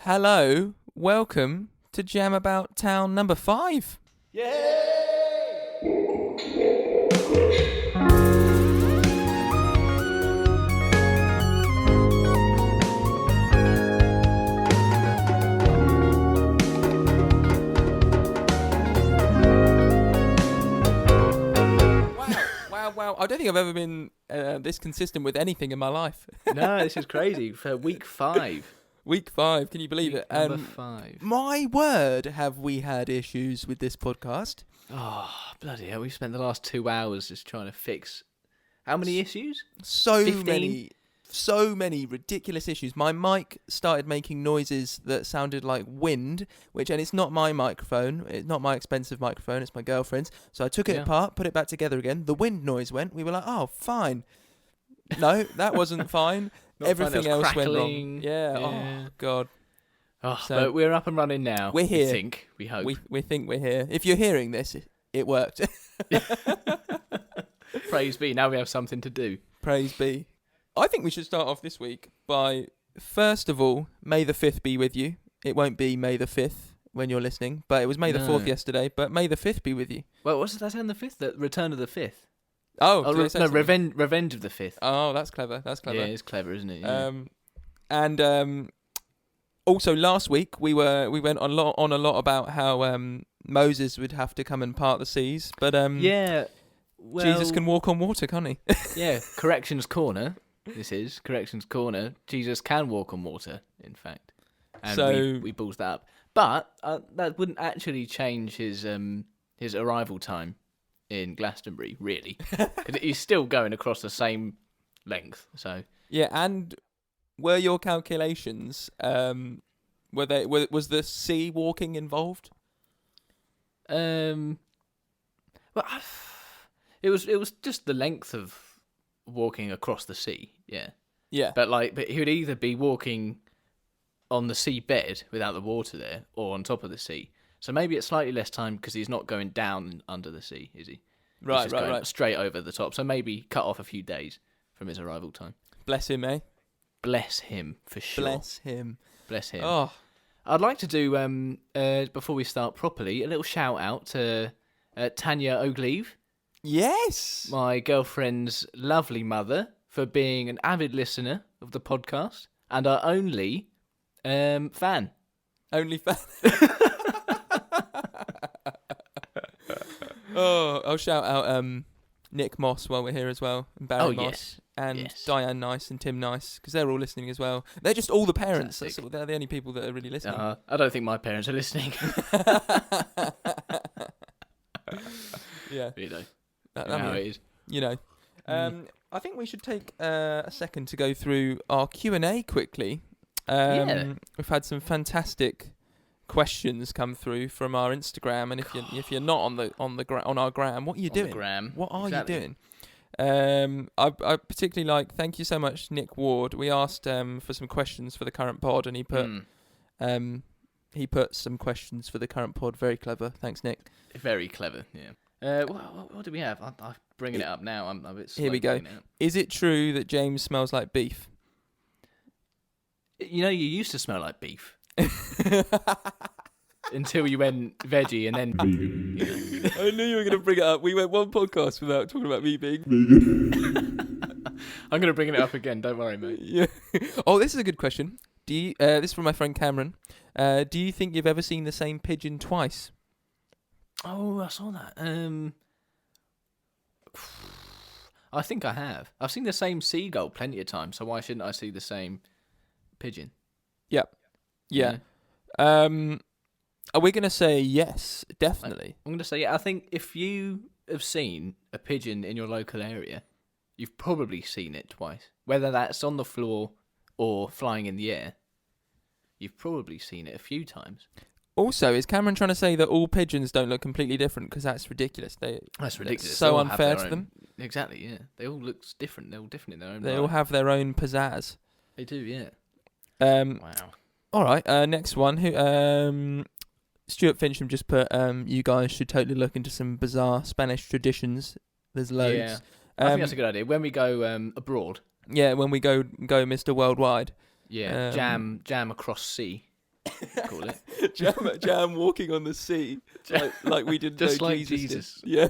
Hello, welcome to Jam About Town number 5. Yay! Wow. I don't think I've ever been this consistent with anything in my life. No, this is crazy. For week 5. Week 5, can you believe Week it? number 5. My word, have we had issues with this podcast? Oh, bloody hell. We've spent the last 2 hours just trying to fix... How many issues? So 15? many ridiculous issues. My mic started making noises that sounded like wind, and it's not my microphone. It's not my expensive microphone. It's my girlfriend's. So I took it apart, put it back together again. The wind noise went. We were like, oh, fine. No, that wasn't fine. Everything else crackling. went wrong. Yeah. Oh, God. Oh, So, but we're up and running now. We're here. We think. We hope. We think we're here. If you're hearing this, it worked. Praise be. Now we have something to do. Praise be. I think we should start off this week by, first of all, May the 5th be with you. It won't be May the 5th when you're listening, but it was May the 4th yesterday, but May the 5th be with you. Well, what's that on the 5th? The Return of the 5th. Oh, no, Revenge of the 5th. Oh, that's clever. Yeah, it's clever, isn't it? Yeah. And also last week we went on a lot about how Moses would have to come and part the seas, but yeah, well, Jesus can walk on water, can't he? Yeah, Corrections Corner. This is Corrections Corner. Jesus can walk on water, in fact, and so we balls that up. But that wouldn't actually change his arrival time in Glastonbury, really, because he's still going across the same length. So yeah, and were your calculations was the sea walking involved? Well, it was just the length of walking across the sea. Yeah. But he would either be walking on the seabed without the water there, or on top of the sea. So maybe it's slightly less time because he's not going down under the sea, is he? Right, he's just going straight over the top. So maybe cut off a few days from his arrival time. Bless him, eh? Bless him, for sure. Bless him. Oh, I'd like to do before we start properly a little shout out to Tanya Oglieve. Yes, my girlfriend's lovely mother, for being an avid listener of the podcast and our only fan. Only fan. Oh, I'll shout out Nick Moss while we're here as well, and Barry Moss, and Diane Nice and Tim Nice, because they're all listening as well. They're just all the parents. They're the only people that are really listening. I don't think my parents are listening. Yeah, you know. How it is. You know. I think we should take a second to go through our Q&A quickly. We've had some fantastic questions come through from our Instagram, and if you're not on our gram, what are you doing? What are you doing? I particularly like. Thank you so much, Nick Ward. We asked for some questions for the current pod, and he put some questions for the current pod. Very clever. Thanks, Nick. Very clever. Yeah. What do we have? I'm bringing it up now. I'm a bit slow. Here we go. Is it true that James smells like beef? You know, you used to smell like beef. Until you went veggie and then vegan. You know. I knew you were going to bring it up. We went one podcast without talking about me being vegan. I'm going to bring it up again. Don't worry, mate. Yeah. Oh, this is a good question. This is from my friend Cameron. Do you think you've ever seen the same pigeon twice? Oh, I saw that. I think I have. I've seen the same seagull plenty of times, so why shouldn't I see the same pigeon? Yep. Yeah. Are we going to say yes? Definitely. I'm going to say yeah. I think if you have seen a pigeon in your local area, you've probably seen it twice. Whether that's on the floor or flying in the air, you've probably seen it a few times. Also, is Cameron trying to say that all pigeons don't look completely different? Because that's ridiculous. That's ridiculous. So unfair to them. Exactly, yeah. They all look different. They're all different in their own way. They all have their own pizzazz. They do, yeah. Wow. All right, next one. Stuart Fincham just put, you guys should totally look into some bizarre Spanish traditions. There's loads. Yeah. I think that's a good idea. When we go abroad. Yeah, when we go Mr. Worldwide. Yeah, jam across sea. call it. Jam walking on the sea, like we didn't just know like Jesus. Yeah.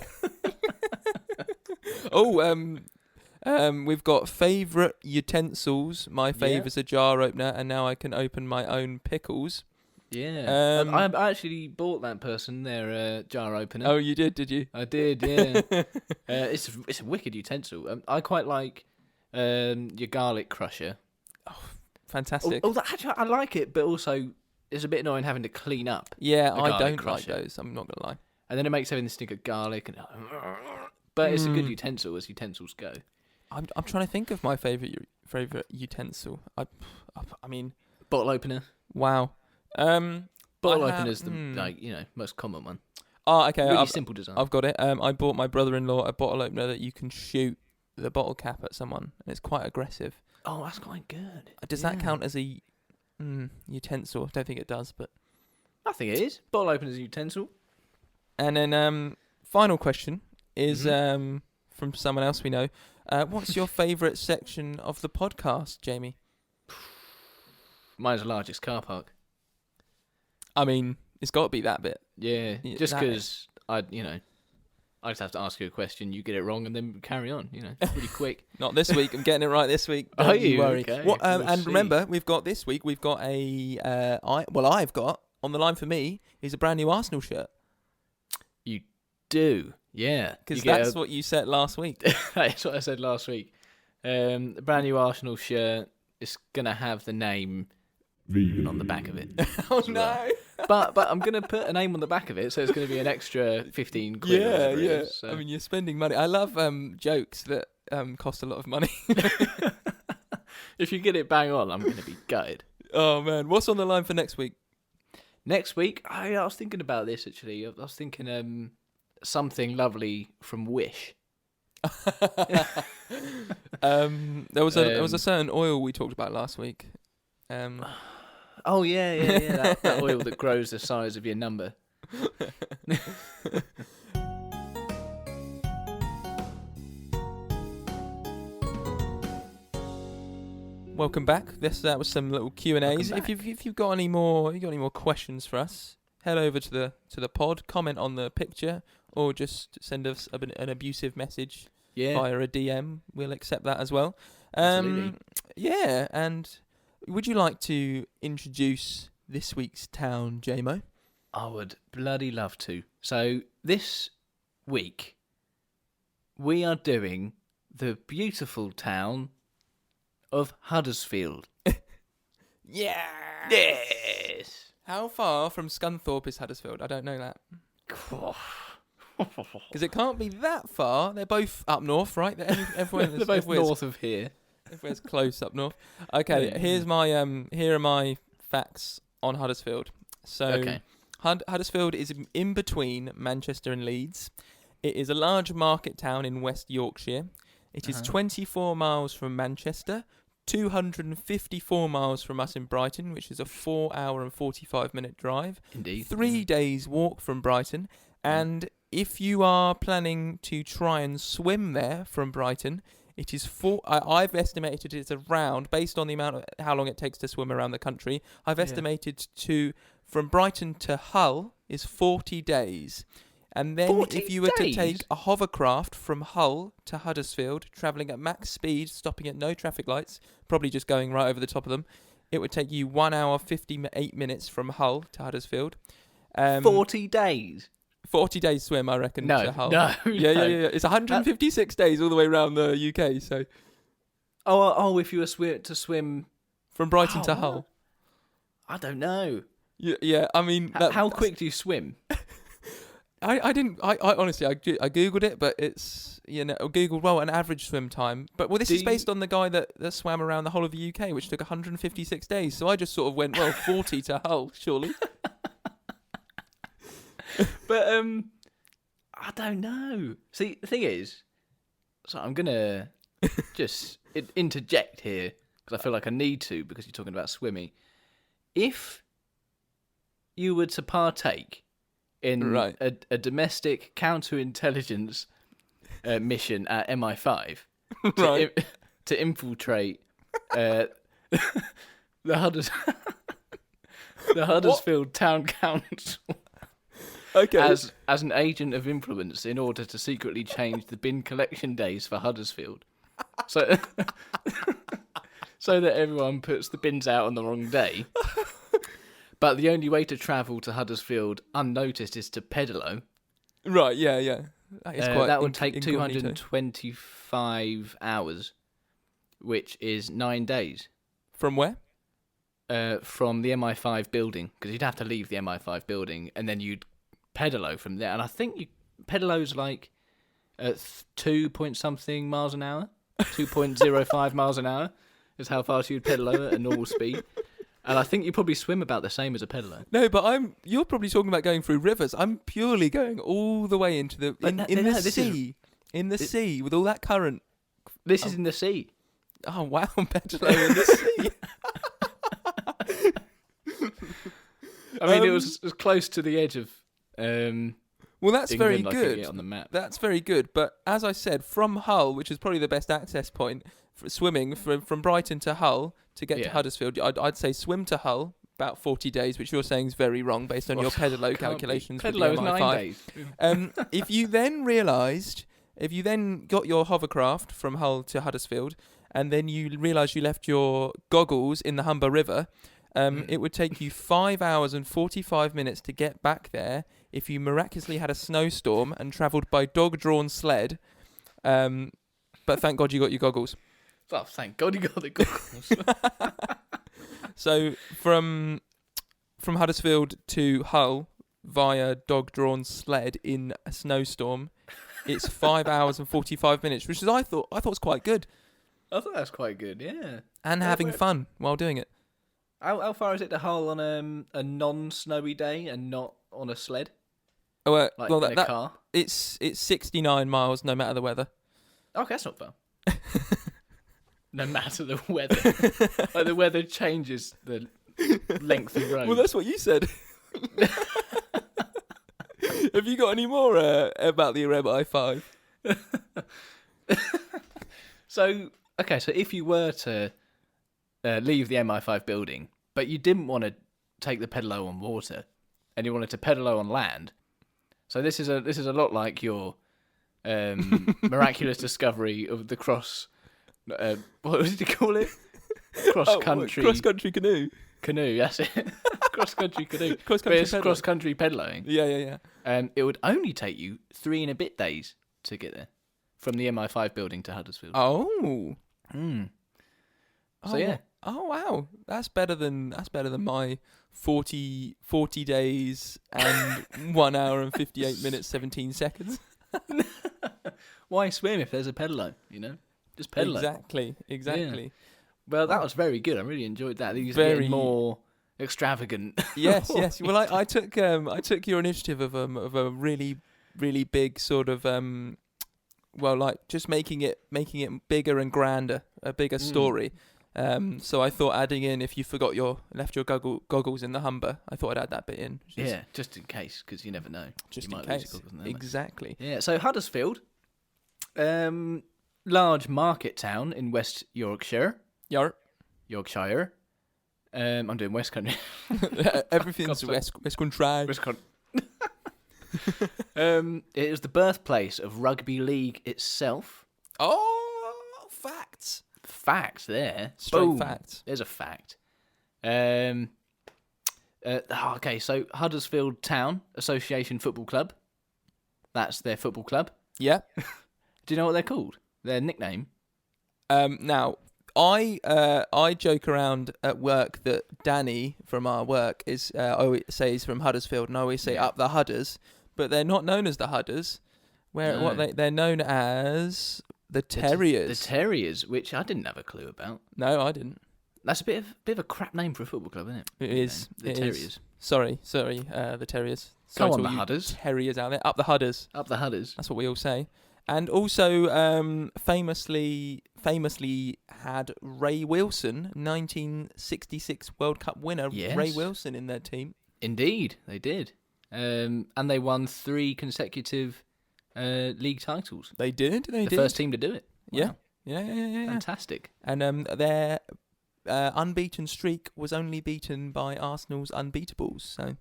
We've got favourite utensils. My favourite's a jar opener, and now I can open my own pickles. Yeah. I actually bought that person their jar opener. Oh, you did you? I did, yeah. It's a wicked utensil. I quite like your garlic crusher. Oh, fantastic. Actually, I like it, but also it's a bit annoying having to clean up. Yeah, I don't like those. I'm not gonna lie. And then it makes everything stink of garlic, but it's a good utensil as utensils go. I'm trying to think of my favourite utensil. I mean, bottle opener. Wow. Bottle opener's the most common one. Oh, okay. Really simple design. I've got it. I bought my brother-in-law a bottle opener that you can shoot the bottle cap at someone, and it's quite aggressive. Oh, that's quite good. Does that count as a utensil? I don't think it does, but I think it is. Bottle opener's a utensil. And then final question is from someone else we know. What's your favourite section of the podcast, Jamie? Mine's the largest car park. I mean, it's got to be that bit. Yeah, just because I just have to ask you a question, you get it wrong, and then carry on. Pretty quick. Not this week. I'm getting it right this week. Don't you worry. Okay. And remember, we've got this week. We've got I've got on the line for me is a brand new Arsenal shirt. You do, yeah. Because that's what you said last week. That's what I said last week. A brand new Arsenal shirt. It's gonna have the name vegan on the back of it. Oh no! But I'm gonna put a name on the back of it, so it's gonna be an extra 15 quid. Yeah. So. I mean, you're spending money. I love jokes that cost a lot of money. If you get it bang on, I'm gonna be gutted. Oh man, what's on the line for next week? Next week, I was thinking about this actually. I was thinking something lovely from Wish. There was a certain oil we talked about last week. Oh yeah. That oil that grows the size of your number. Welcome back. That was some little Q&As. If you've got any more questions for us, head over to the pod, comment on the picture, or just send us an abusive message via a DM. We'll accept that as well. Absolutely. Yeah, and would you like to introduce this week's town, JMO? I would bloody love to. So this week, we are doing the beautiful town of Huddersfield. Yeah. Yes. How far from Scunthorpe is Huddersfield? I don't know that. Because it can't be that far. They're both up north, right? They're both north of here. Everywhere's close up north. Okay, here's my here are my facts on Huddersfield. So Huddersfield is in between Manchester and Leeds. It is a large market town in West Yorkshire. It is 24 miles from Manchester, 254 miles from us in Brighton, which is a 4-hour and 45-minute drive. Indeed. 3 days walk from Brighton. And if you are planning to try and swim there from Brighton, it is I've estimated it's around, based on the amount of how long it takes to swim around the country, I've estimated from Brighton to Hull is 40 days. And then if you were to take a hovercraft from Hull to Huddersfield, travelling at max speed, stopping at no traffic lights, probably just going right over the top of them, it would take you 1 hour, 58 minutes from Hull to Huddersfield. 40 days? 40 days swim, I reckon, to Hull. No. Yeah. It's 156 days all the way around the UK, so... Oh, if you were to swim... From Brighton to Hull. I don't know. Yeah, I mean... How quick do you swim? I honestly, I googled it, but it's, Googled, an average swim time. But, this is based on the guy that swam around the whole of the UK, which took 156 days. So I just sort of went, 40 to Hull, surely. But, I don't know. See, the thing is, so I'm going to just interject here, because I feel like I need to, because you're talking about swimming. If you were to partake in a domestic counterintelligence mission at MI5 to infiltrate the the Huddersfield Town Council as an agent of influence in order to secretly change the bin collection days for Huddersfield. So that everyone puts the bins out on the wrong day. But the only way to travel to Huddersfield unnoticed is to pedalo. Right, yeah. That would take 225 hours, which is 9 days. From where? From the MI5 building, because you'd have to leave the MI5 building, and then you'd pedalo from there. And I think pedalo's like 2-point-something miles an hour, 2.05 miles an hour is how fast you'd pedalo at a normal speed. And I think you probably swim about the same as a pedalo. No, but you're probably talking about going through rivers. I'm purely going all the way into the in the sea with all that current. This is in the sea. Oh wow, pedalo in the sea. I mean, it was close to the edge of. Well, that's England, very good. On the map. That's very good. But as I said, from Hull, which is probably the best access point for swimming from Brighton to Hull to get to Huddersfield, I'd say swim to Hull about 40 days, which you're saying is very wrong based on your pedalo calculations. Pedalo is 9 days. If you then got your hovercraft from Hull to Huddersfield, and then you realised you left your goggles in the Humber River, it would take you 5 hours and 45 minutes to get back there if you miraculously had a snowstorm and travelled by dog-drawn sled. But thank God you got your goggles. Oh, thank God you got the goggles. So from Huddersfield to Hull via dog-drawn sled in a snowstorm, it's 5 hours and 45 minutes, which is I thought was quite good. I thought that's quite good, yeah. And having fun while doing it. How far is it to Hull on a non-snowy day and not on a sled? Oh, in a car? It's 69 miles no matter the weather. Okay, that's not far. No matter the weather. Like the weather changes the length of road. Well, that's what you said. Have you got any more about the MI5? So if you were to leave the MI5 building, but you didn't want to take the pedalo on water, and you wanted to pedalo on land, so this is a lot like your miraculous discovery of the cross. What did you call it? Cross-country canoe. Canoe, that's it. Cross-country canoe. Cross-country pedaling. Yeah. It would only take you 3 and a bit days to get there from the MI5 building to Huddersfield. Oh. So yeah. Oh wow, that's better than my 40 days and 1 hour and 58 minutes 17 seconds. Why swim if there's a pedalo? Just pedalo. Exactly. Yeah. Well, that was very good. I really enjoyed that. These are getting more extravagant. Yes. Well, I took your initiative of a really really big sort of just making it bigger and grander, a bigger story. So I thought adding in, if you left your goggles in the Humber, I thought I'd add that bit in. Yeah, just in case, because you never know. Just in case. Exactly. Yeah, so Huddersfield, large market town in West Yorkshire. Yorkshire. I'm doing West Country. Everything's West Country. It is the birthplace of rugby league itself. Oh, facts. Facts there. Straight Boom. Facts. There's a fact. Okay, so Huddersfield Town Association Football Club. That's their football club. Yeah. Do you know what they're called? Their nickname? Now, I joke around at work that Danny from our work is always says from Huddersfield, and I always say up the Hudders, but they're not known as the Hudders. They're known as the Terriers. The Terriers, which I didn't have a clue about. No, I didn't. That's a bit of a crap name for a football club, isn't it? It is. The Terriers. Sorry, the Terriers. Sorry Come to on, all the Hudders. Terriers out there. Up the Hudders. Up the Hudders. That's what we all say. And also, famously had Ray Wilson, 1966 World Cup winner, yes. Ray Wilson in their team. Indeed, they did. And they won 3 consecutive league titles. They did. The first team to do it. Wow. Yeah. Fantastic. And their unbeaten streak was only beaten by Arsenal's unbeatables. So,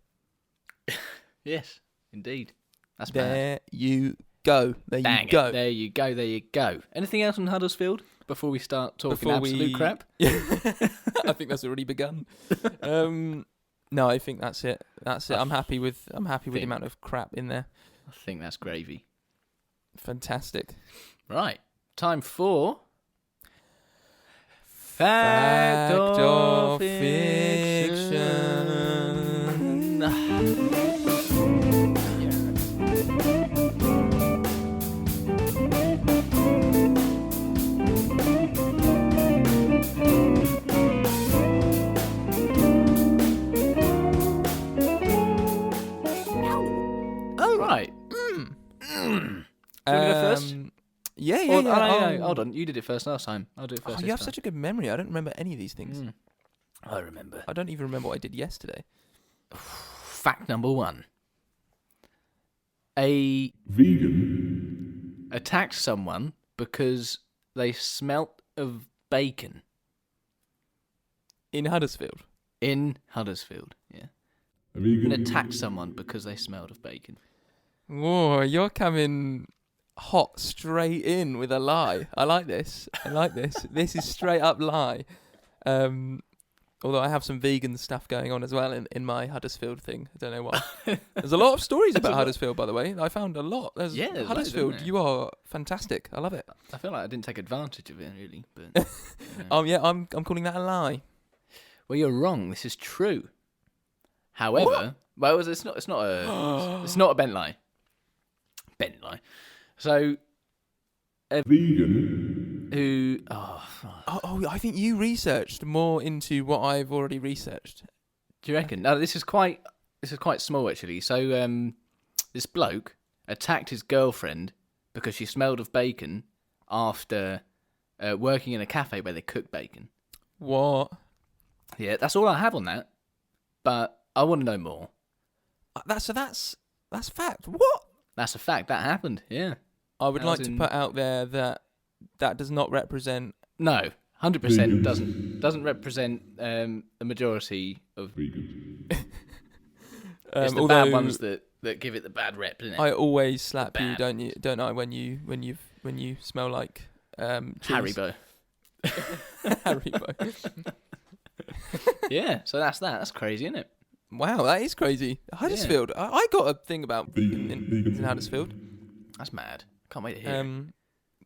yes, indeed. That's there bad. you go. There Dang you go. It. There you go. There you go. Anything else on Huddersfield before we start talking absolute crap? I think that's already begun. No, I think that's it. That's it. I'm happy with the amount of crap in there. I think that's gravy. Fantastic. Right. Time for Fact or Fiction. Oh, right. Do you want to go first? Yeah. No, hold on. You did it first last time. I'll do it first. You have such a good memory. I don't remember any of these things. I remember. I don't even remember what I did yesterday. Fact number 1. A vegan attacked someone because they smelt of bacon. In Huddersfield? In Huddersfield, yeah. A vegan And attacked someone because they smelled of bacon. Whoa, you're coming hot straight in with a lie. I like this. This is straight up lie. Although I have some vegan stuff going on as well in my Huddersfield thing. I don't know why. There's a lot of stories about Huddersfield, by the way. I found a lot. There's Huddersfield, loads, you are fantastic. I love it. I feel like I didn't take advantage of it, really. But Oh, yeah, I'm calling that a lie. Well, you're wrong. This is true. However, it's not a bent lie. Bent lie. So, a vegan who I think you researched more into what I've already researched. do you reckon? No, this is quite small actually. So, this bloke attacked his girlfriend because she smelled of bacon after working in a cafe where they cook bacon. What? Yeah, that's all I have on that. But I want to know more. That's fact. What? That's a fact. That happened. Yeah. I would like to put out there that does not represent. No, 100% doesn't represent the majority of. vegan. It's the bad ones that give it the bad rep, isn't it? I always slap you, don't I? When you smell like cheese. Haribo. Haribo. Yeah, so that's that. That's crazy, isn't it? Wow, that is crazy. Huddersfield. Yeah. I got a thing about vegan in Huddersfield. That's mad. Can't wait to hear it.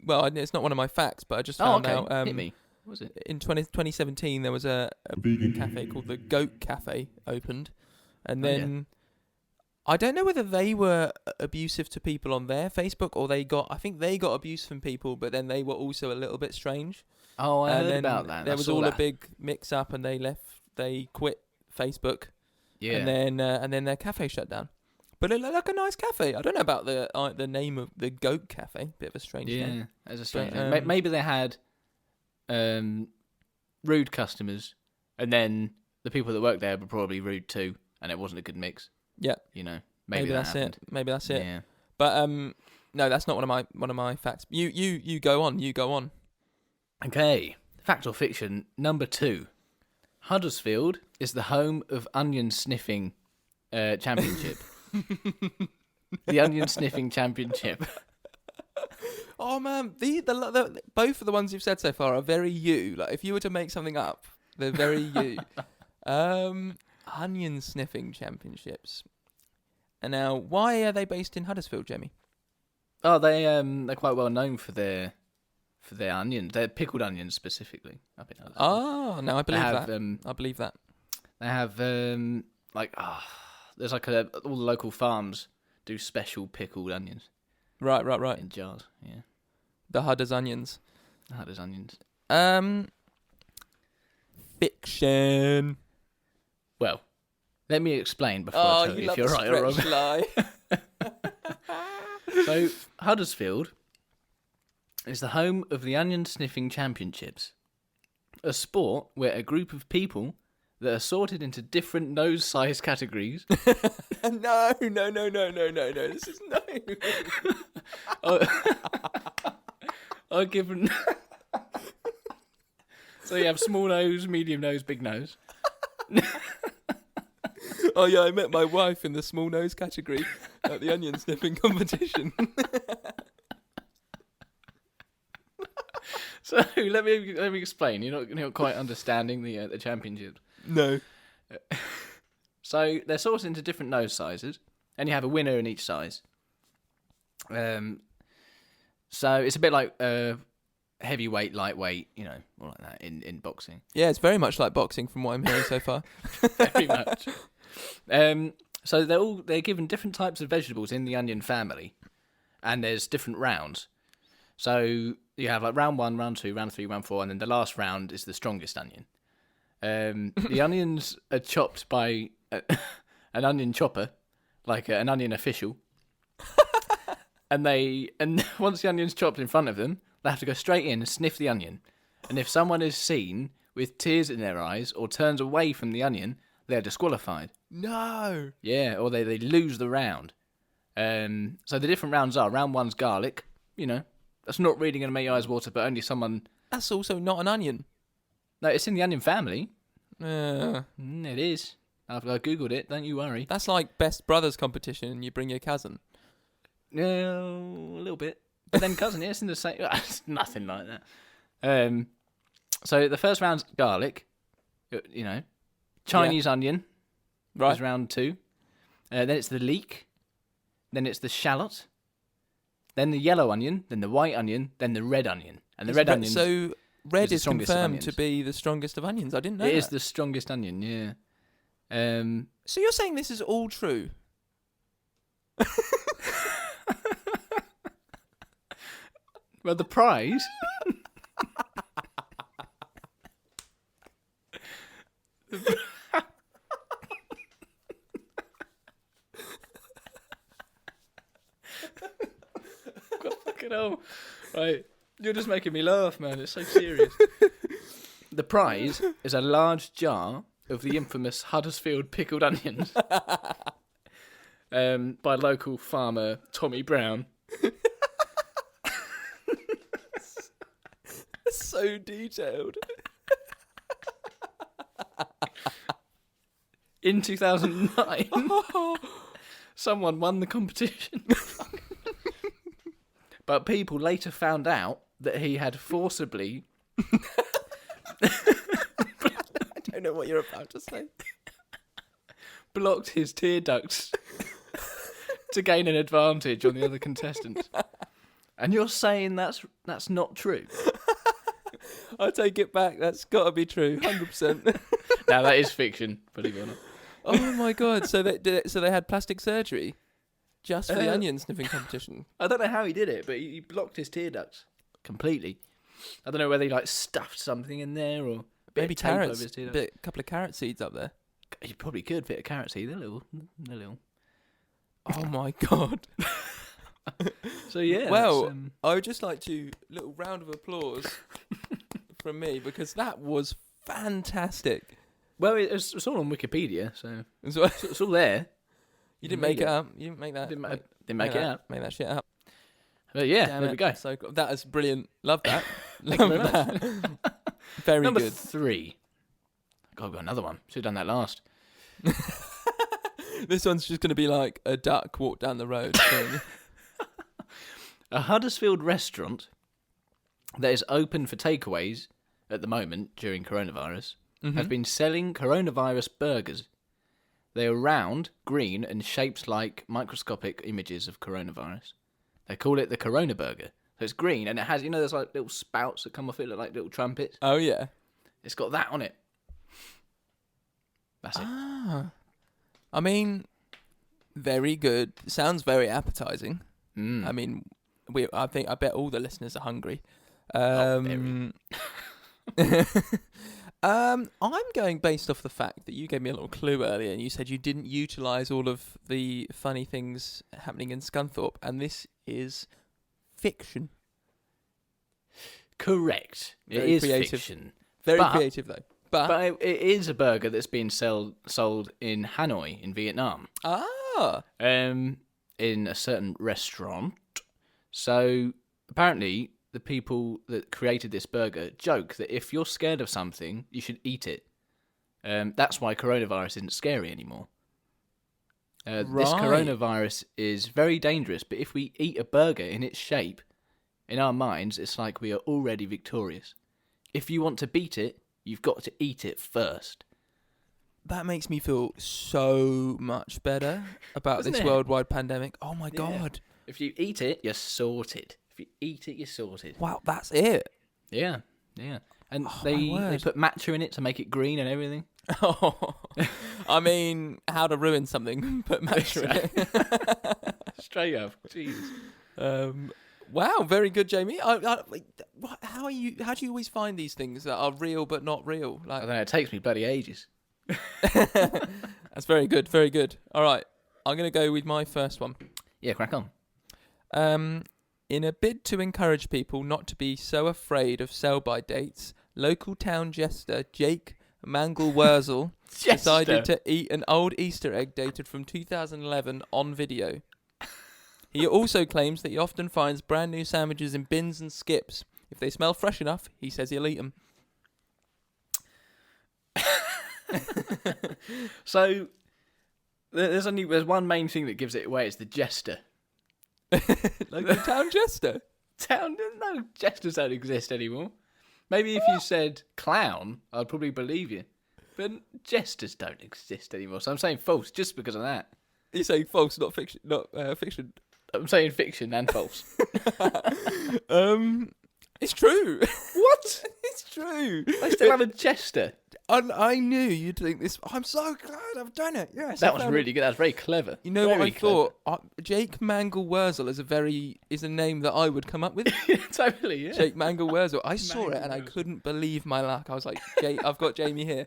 Well, it's not one of my facts, but I just found out. Hit me. What was it? In 2017, there was a vegan cafe called the Goat Cafe opened, and then I don't know whether they were abusive to people on their Facebook or I think they got abuse from people, but then they were also a little bit strange. Oh, I heard about that. There was all a big mix-up, and they quit Facebook. Yeah. And then their cafe shut down. But it looked like a nice cafe. I don't know about the name of the Goat Cafe. Bit of a strange name. Yeah, that's a strange name. Maybe they had rude customers, and then the people that worked there were probably rude too, and it wasn't a good mix. Yeah. You know, maybe that's happened. it. Maybe that's it. Yeah. But no, that's not one of my facts. You go on. You go on. Okay. Fact or fiction number 2. Huddersfield is the home of onion sniffing championship. The onion sniffing championship. Oh man, the both of the ones you've said so far are very you. Like if you were to make something up, they're very you. Onion sniffing championships. And now, why are they based in Huddersfield, Jemmy? Oh, they're quite well known for their onions. They're pickled onions specifically up in Huddersfield. Oh, no, I believe that. I believe that. They have there's like all the local farms do special pickled onions. Right. In jars, yeah. The Hudders onions. Hudders onions. Fiction. Well, let me explain before I tell you if you're right or wrong. Lie. So, Huddersfield is the home of the Onion Sniffing Championships, a sport where a group of people that are sorted into different nose size categories. No. This is no. Are given So you have small nose, medium nose, big nose. Oh yeah, I met my wife in the small nose category at the onion sniffing competition. So let me explain. You're not quite understanding the championship. No. So they're sorted into different nose sizes, and you have a winner in each size. So it's a bit like heavyweight, lightweight, all like that in boxing. Yeah, it's very much like boxing from what I'm hearing so far. Very much. So they're given different types of vegetables in the onion family, and there's different rounds. So you have like round 1, round 2, round 3, round 4, and then the last round is the strongest onion. The onions are chopped by an onion chopper, like an onion official. And once the onion's chopped in front of them, they have to go straight in and sniff the onion. And if someone is seen with tears in their eyes or turns away from the onion, they're disqualified. No. Yeah, or they lose the round. So the different rounds are, round 1's garlic, that's not really going to make your eyes water, but only someone... That's also not an onion. No, it's in the onion family. It is. I've Googled it, don't you worry. That's like best brothers competition and you bring your cousin. Yeah, a little bit. But then cousin, it's in the same... It's nothing like that. So the first round's garlic, Chinese onion, right? Is round 2. Then it's the leek. Then it's the shallot. Then the yellow onion. Then the white onion. Then the red onion. And the red onion. So red is confirmed to be the strongest of onions. I didn't know it that. Is the strongest onion. Yeah. So you're saying this is all true? Well, the prize. Hell. Right, you're just making me laugh, man. It's so serious. The prize is a large jar of the infamous Huddersfield pickled onions by local farmer Tommy Brown. So detailed. In 2009, someone won the competition. But people later found out that he had forcibly... I don't know what you're about to say. Blocked his tear ducts to gain an advantage on the other contestants. And you're saying that's not true? I take it back. That's got to be true, 100%. Now that is fiction, believe it or not. Oh my god! So they had plastic surgery just for the onion sniffing competition. I don't know how he did it, but he blocked his tear ducts completely. I don't know whether he stuffed something in there or maybe carrots. A couple of carrot seeds up there. You probably could fit a carrot seed. They're little. Oh my god! So yeah. Well, I would just like to little round of applause from me because that was fantastic. Well, it's all on Wikipedia, so it's all there. You didn't make it up. You didn't make that. Didn't make it up. Make that shit up. But yeah, there we go. So that is brilliant. Love that. Thank you very much. Very Number good. 3. God, I've got another one. Should have done that last. This one's just going to be like a duck walk down the road thing. A Huddersfield restaurant that is open for takeaways at the moment during coronavirus has been selling coronavirus burgers. They are round, green, and shaped like microscopic images of coronavirus. They call it the Corona Burger. So it's green, and it has, there's like little spouts that come off it, look like little trumpets. Oh, yeah. It's got that on it. That's it. I mean, very good. Sounds very appetizing. I mean, I bet all the listeners are hungry. Very. I'm going based off the fact that you gave me a little clue earlier and you said you didn't utilise all of the funny things happening in Scunthorpe, and this is fiction. Correct. It is fiction. Very creative, though. But it is a burger that's being sold in Hanoi, in Vietnam. In a certain restaurant. So, apparently, the people that created this burger joke that if you're scared of something, you should eat it. That's why coronavirus isn't scary anymore. This coronavirus is very dangerous, but if we eat a burger in its shape, in our minds, it's like we are already victorious. If you want to beat it, you've got to eat it first. That makes me feel so much better about this worldwide pandemic. Oh my God. If you eat it, you're sorted. If you eat it, you're sorted. Wow, that's it. Yeah. And they put matcha in it to make it green and everything. Oh, I mean, how to ruin something? Put matcha in it. Straight up. Jeez. Wow, very good, Jamie. How do you always find these things that are real but not real? I don't know. It takes me bloody ages. That's very good. Very good. All right, I'm going to go with my first one. Yeah, crack on. In a bid to encourage people not to be so afraid of sell-by dates, local town jester Jake Mangelwurzel decided to eat an old Easter egg dated from 2011 on video. He also claims that he often finds brand new sandwiches in bins and skips. If they smell fresh enough, he says he'll eat them. So there's one main thing that gives it away. It's the jester. Local town jester? No, jesters don't exist anymore. Maybe if you said clown, I'd probably believe you. But jesters don't exist anymore. So I'm saying false just because of that. You're saying false, not fiction. Fiction. I'm saying fiction and false. It's true. What? It's true. I still have a jester. I knew you'd think this. I'm so glad I've done it. Yes, that was really good. That was very clever. You know very what I thought? Jake Mangelwurzel is a name that I would come up with. Totally, yeah. Jake Mangelwurzel. I saw it and I couldn't believe my luck. I was like, I've got Jamie here.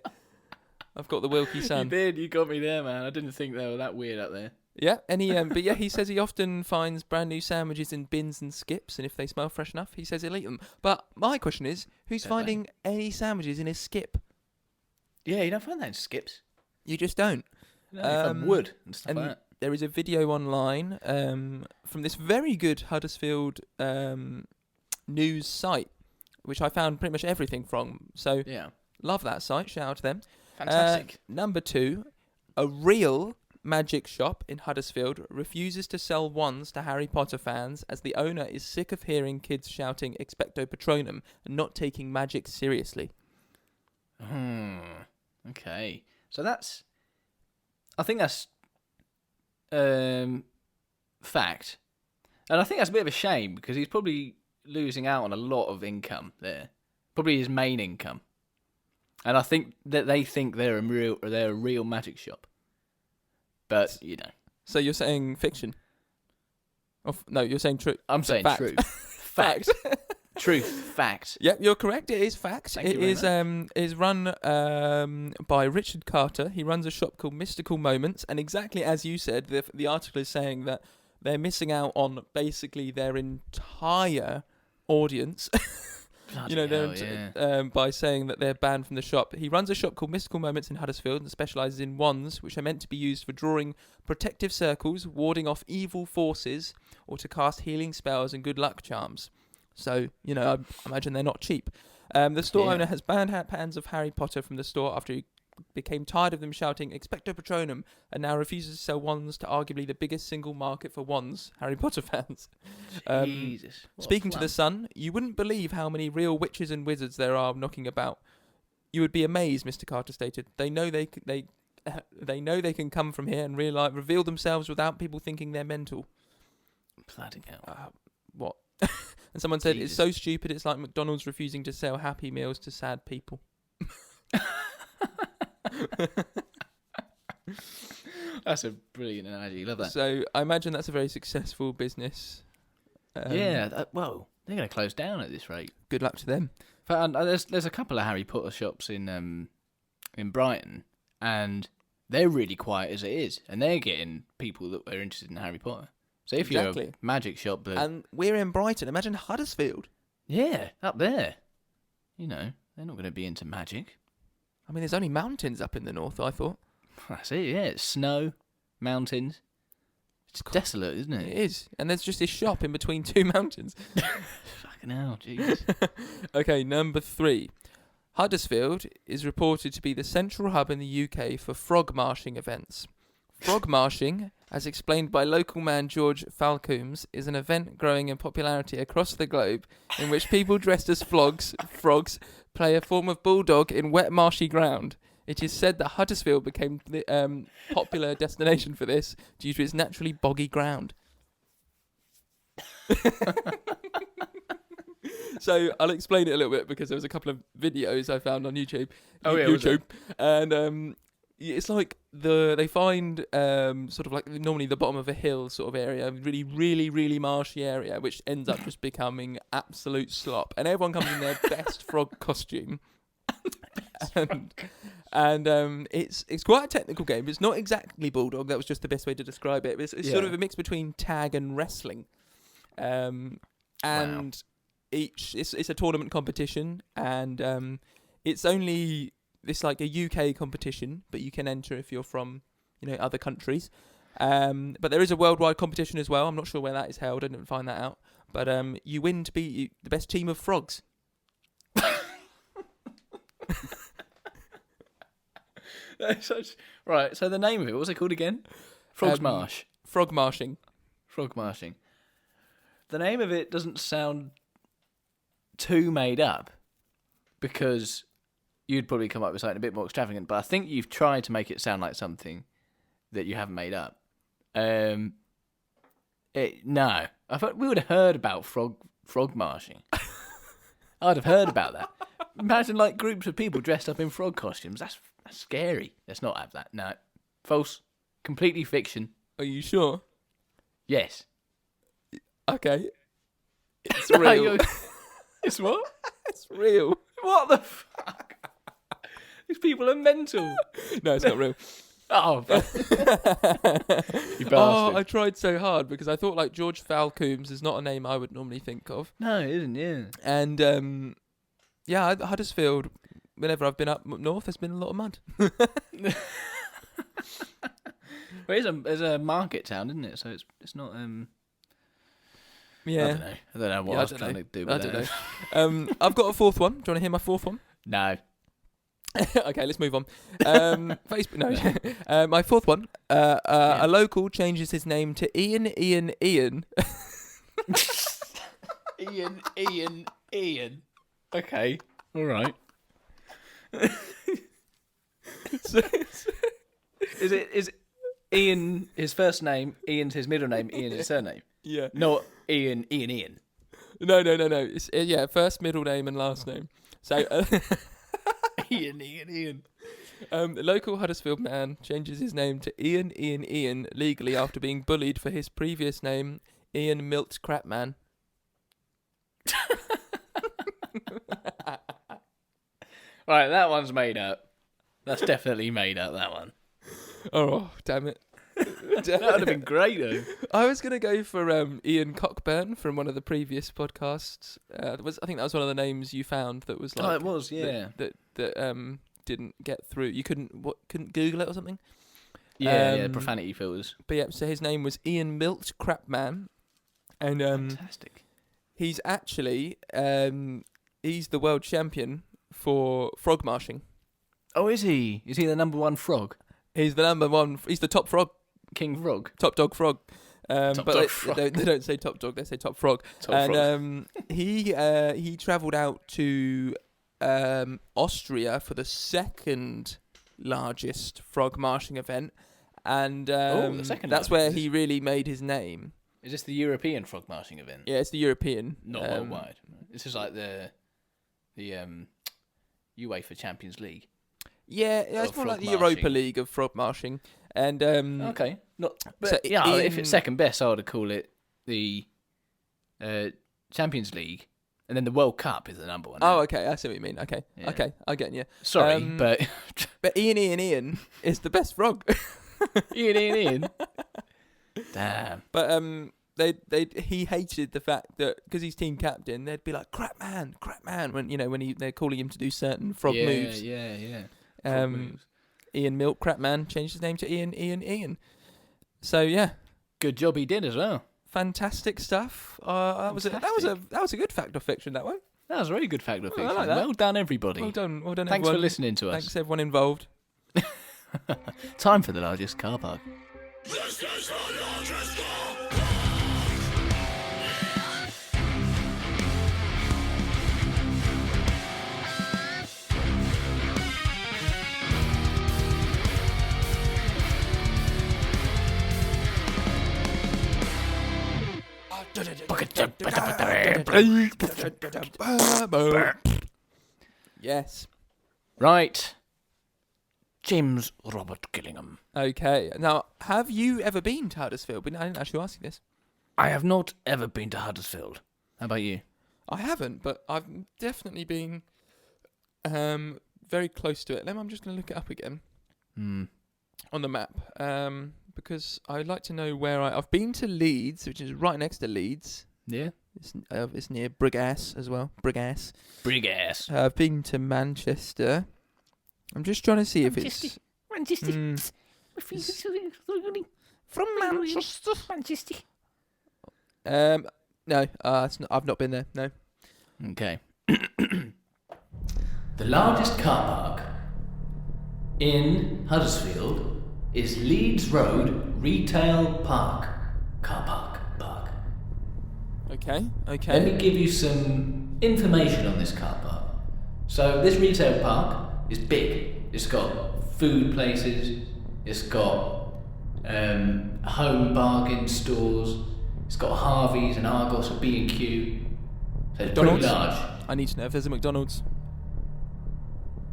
I've got the Wilkie son. You did. You got me there, man. I didn't think they were that weird out there. Yeah, and he says he often finds brand new sandwiches in bins and skips, and if they smell fresh enough, he says he'll eat them. But my question is, who's finding any sandwiches in his skip? Yeah, you don't find that in skips. You just don't. No, you find wood and stuff like that. There is a video online from this very good Huddersfield news site, which I found pretty much everything from. So, love that site. Shout out to them. Fantastic. Number 2, a real magic shop in Huddersfield refuses to sell wands to Harry Potter fans as the owner is sick of hearing kids shouting Expecto Patronum and not taking magic seriously. Okay. So I think that's fact. And I think that's a bit of a shame because he's probably losing out on a lot of income there. Probably his main income. And I think that they think they're a real magic shop. But, So you're saying fiction? No, you're saying true. I'm saying fact. true. Fact. Truth. Fact. Yep, you're correct. It is fact. Thank you very much. Is run by Richard Carter. He runs a shop called Mystical Moments. And exactly as you said, the article is saying that they're missing out on basically their entire audience. By saying that they're banned from the shop. He runs a shop called Mystical Moments in Huddersfield and specialises in wands, which are meant to be used for drawing protective circles, warding off evil forces, or to cast healing spells and good luck charms. So, I imagine they're not cheap. The store owner has banned fans of Harry Potter from the store after he became tired of them shouting Expecto Patronum and now refuses to sell wands to arguably the biggest single market for wands, Harry Potter fans. Jesus. Speaking to The Sun, you wouldn't believe how many real witches and wizards there are knocking about. You would be amazed, Mr. Carter stated. They know they can come from here and reveal themselves without people thinking they're mental. Bloody hell. What? And someone said, it's so stupid, it's like McDonald's refusing to sell Happy Meals to sad people. That's a brilliant analogy. Love that. So I imagine that's a very successful business. They're going to close down at this rate. Good luck to them. But there's a couple of Harry Potter shops in Brighton, and they're really quiet as it is, and they're getting people that are interested in Harry Potter. So if you're a magic shop, and we're in Brighton, imagine Huddersfield. Yeah, up there. They're not going to be into magic. I mean, there's only mountains up in the north, I thought. That's it, yeah. It's snow, mountains. It's desolate, isn't it? It is. And there's just this shop in between two mountains. Fucking Fucking hell, jeez. Okay, number 3. Huddersfield is reported to be the central hub in the UK for frog marshing events. Frog marshing, as explained by local man George Falcombs, is an event growing in popularity across the globe in which people dressed as frogs, play a form of bulldog in wet marshy ground. It is said that Huddersfield became the popular destination for this due to its naturally boggy ground. So I'll explain it a little bit because there was a couple of videos I found on YouTube. YouTube, and it's like they find sort of like normally the bottom of a hill sort of area, really, really, really marshy area, which ends up just becoming absolute slop, and everyone comes in their best frog costume. And it's quite a technical game. It's not exactly bulldog. That was just the best way to describe it. It's sort of a mix between tag and wrestling. And it's a tournament competition, and it's like a UK competition, but you can enter if you're from other countries. But there is a worldwide competition as well. I'm not sure where that is held. I didn't find that out. But you win to be the best team of frogs. Right, so the name of it, what's it called again? Frog's Marsh. Frog marshing. Frog marshing. The name of it doesn't sound too made up, because you'd probably come up with something a bit more extravagant, but I think you've tried to make it sound like something that you haven't made up. No. I thought we would have heard about frog marshing. I'd have heard about that. Imagine like groups of people dressed up in frog costumes. That's scary. Let's not have that. No. False. Completely fiction. Are you sure? Yes. Okay. It's real. It's what? It's real. What the fuck? These people are mental. No, it's not real. Oh, you bastard. Oh, I tried so hard because I thought like George Falcombs is not a name I would normally think of. No, it isn't, yeah. And Huddersfield, whenever I've been up north, there's been a lot of mud. Well, it's a market town, isn't it? So it's not Yeah. I don't know what I was trying to do with that. I don't know. I've got a fourth one. Do you want to hear my fourth one? No. Okay, let's move on. Facebook. No. My fourth one. A local changes his name to Ian. Ian. Okay. All right. Is Ian his first name? Ian's his middle name. Ian's his surname. Yeah. Not Ian. No. It's first, middle name, and last name. So. Ian. The local Huddersfield man changes his name to Ian legally after being bullied for his previous name, Ian Milt Crapman. Right, that one's made up. That's definitely made up, that one. Oh, damn it. That would have been great, though. I was going to go for Ian Cockburn from one of the previous podcasts. I think that was one of the names you found that was like... Oh, it was, yeah. That didn't get through. You couldn't Google it or something? Yeah, profanity filters. But yeah, so his name was Ian Milt Crapman. And fantastic. He's actually... he's the world champion for frog marshing. Oh, is he? Is he the number one frog? He's the number one... He's the top frog. King frog. Top dog frog. Top but dog frog. They don't say top dog, they say top frog. He travelled out to Austria for the second largest frog marshing event. And the second that's where he really made his name. Is this the European frog marshing event? Yeah, it's the European. Not worldwide. This is like the UEFA Champions League. Yeah, it's more like the Europa League of frog marshing. And okay, if it's second best, I would call it the Champions League, and then the World Cup is the number one. Oh, okay, I see what you mean. Okay, yeah. Okay, I get you. Sorry, but Ian is the best frog. Ian. Damn. But he hated the fact that because he's team captain, they'd be like crap man when they're calling him to do certain frog moves. Yeah. Ian Milt Crapman changed his name to Ian. So yeah, good job he did as well. fantastic stuff. That was a good fact or fiction, that one. That was a very good fact or fiction. I like that. Well done, everybody. Well done, Thanks everyone. for listening to us. Thanks, everyone involved. Time for the largest car park. This is the largest car. Yes. Right. James Robert Gillingham. Okay. Now, have you ever been to Huddersfield? I didn't actually ask you this. I have not ever been to Huddersfield. How about you? I haven't, but I've definitely been very close to it. I'm just going to look it up again on the map because I'd like to know where I've been to Leeds, which is right next to Leeds. Yeah. It's near Brigass as well. Brigass. I've been to Manchester. I'm just trying to see if it's... Manchester. From Manchester. No, I've not been there, no. Okay. The largest car park in Huddersfield is Leeds Road Retail Park. Car park. Okay. Let me give you some information on this car park. So this retail park is big. It's got food places. It's got home bargain stores. It's got Harvey's and Argos and B&Q. So it's pretty large. I need to know if there's a McDonald's.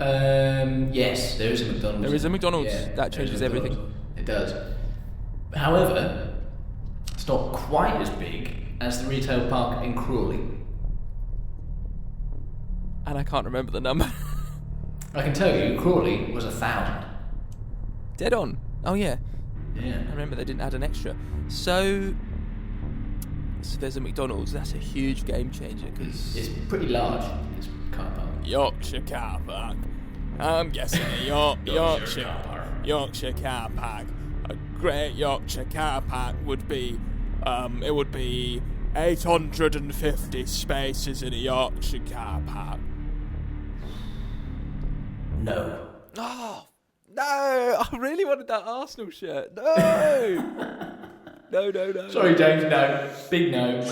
Yes, there is a McDonald's. There is a McDonald's. Yeah, that changes everything. It does. However, it's not quite as big as the retail park in Crawley. And I can't remember the number. I can tell you, Crawley was 1,000. Dead on. Oh, yeah. Yeah. I remember they didn't add an extra. So there's a McDonald's. That's a huge game changer because it's pretty large, this car park. Yorkshire car park. I'm guessing a Yorkshire car park. A Great Yorkshire car park would be, it would be 850 spaces in a Yorkshire car park. No. Oh, no! I really wanted that Arsenal shirt. No! No. Sorry, James, no. Big no.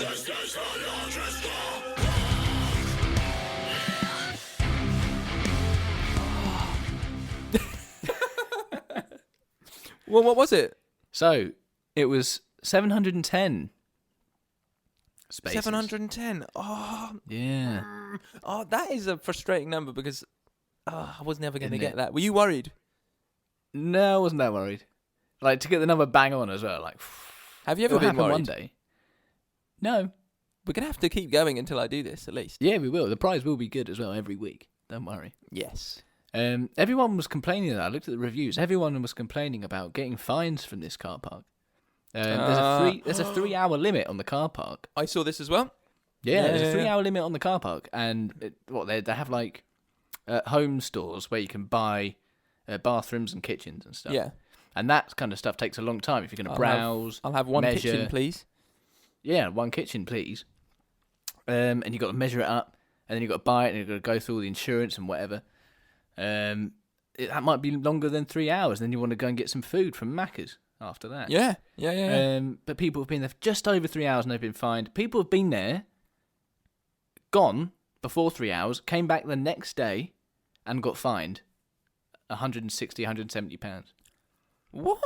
Well, what was it? So, it was 710 spaces. 710. Oh. Yeah. Oh, that is a frustrating number because I was never going to get it? that. Were you worried? No, I wasn't that worried. Like, to get the number bang on as well, like... Have you ever been worried? One day. No. We're going to have to keep going until I do this, at least. Yeah, we will. The prize will be good as well every week. Don't worry. Yes. Everyone was complaining. I looked at the reviews. Everyone was complaining about getting fines from this car park. There's a 3-hour limit on the car park. I saw this as well. Yeah, there's a 3-hour limit on the car park. And they have like home stores where you can buy bathrooms and kitchens and stuff. Yeah. And that kind of stuff takes a long time if you're going to browse. I'll have one measure. kitchen, please. Yeah, one kitchen, please. And you've got to measure it up, and then you've got to buy it, and you've got to go through all the insurance and whatever. That might be longer than 3 hours. Then you want to go and get some food from Macca's after that. Yeah. But people have been there for just over 3 hours and they've been fined. People have been there, gone before 3 hours, came back the next day, and got fined 160, 170 pounds. What?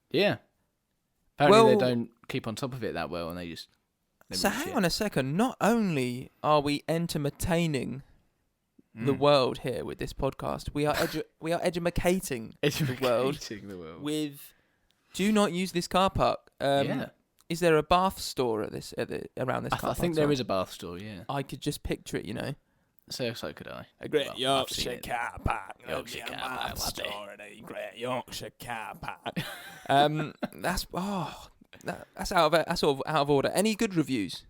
Yeah. Apparently they don't keep on top of it that well, and they just... So hang on a second. Not only are we entertaining the world here with this podcast, we are edumacating the world with do not use this car park. Is there a bath store around this car park? I think there is a bath store, yeah. I could just picture it, you know. So could I. A Great Yorkshire car park. Yorkshire car park. Store and a Great Yorkshire car park. That's out of order. Any good reviews?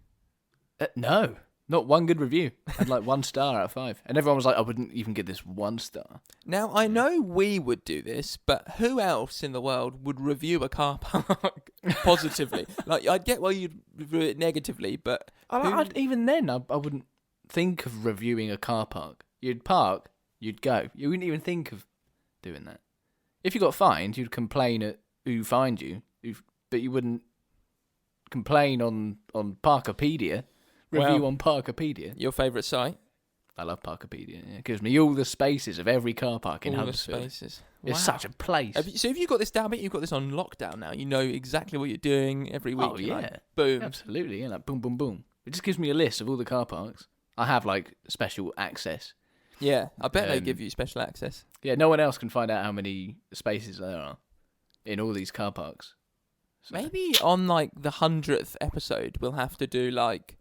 No. Not one good review. I had like 1 star out of 5. And everyone was like, I wouldn't even give this 1 star. Now, I know we would do this, but who else in the world would review a car park positively? Like, I'd get why you'd review it negatively, but... Even then, I wouldn't think of reviewing a car park. You'd park, you'd go. You wouldn't even think of doing that. If you got fined, you'd complain at who fined you, but you wouldn't complain on Parkopedia. Review on Parkopedia. Your favourite site? I love Parkopedia. It gives me all the spaces of every car park in Huddersfield. All the spaces. It's such a place. So have you got this down? You've got this on lockdown now. You know exactly what you're doing every week. Oh, yeah. Like, boom. Absolutely. Yeah, like boom, boom, boom. It just gives me a list of all the car parks. I have like special access. Yeah, I bet they give you special access. Yeah, no one else can find out how many spaces there are in all these car parks. So. Maybe on like the 100th episode, we'll have to do like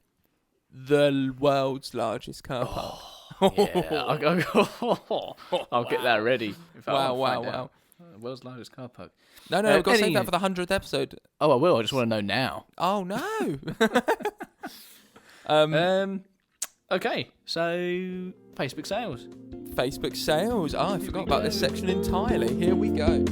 the world's largest car park. Yeah, I'll get that ready. Wow. World's largest car park. No, we've got to save that for the 100th episode. Oh, I will. I just want to know now. Oh, no. Okay, so Facebook sales. Facebook sales. Oh, I forgot about this section entirely. Here we go.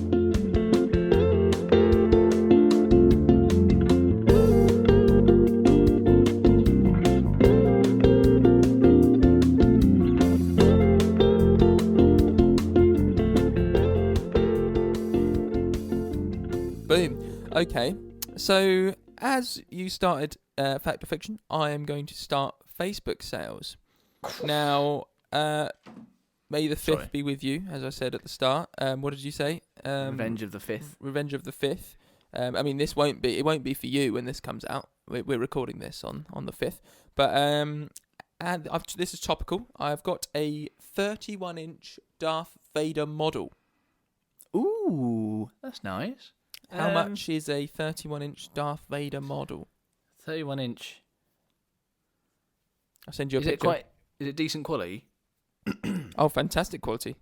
Boom. Okay, so as you started Fact or Fiction, I am going to start Facebook sales. Now, may the 5th be with you, as I said at the start. What did you say? Revenge of the 5th. Revenge of the 5th. I mean, it won't be for you when this comes out. We're recording this on the 5th. But this is topical. I've got a 31-inch Darth Vader model. Ooh, that's nice. How much is a 31-inch Darth Vader model? 31-inch. I'll send you a picture. Is it decent quality? Oh, fantastic quality.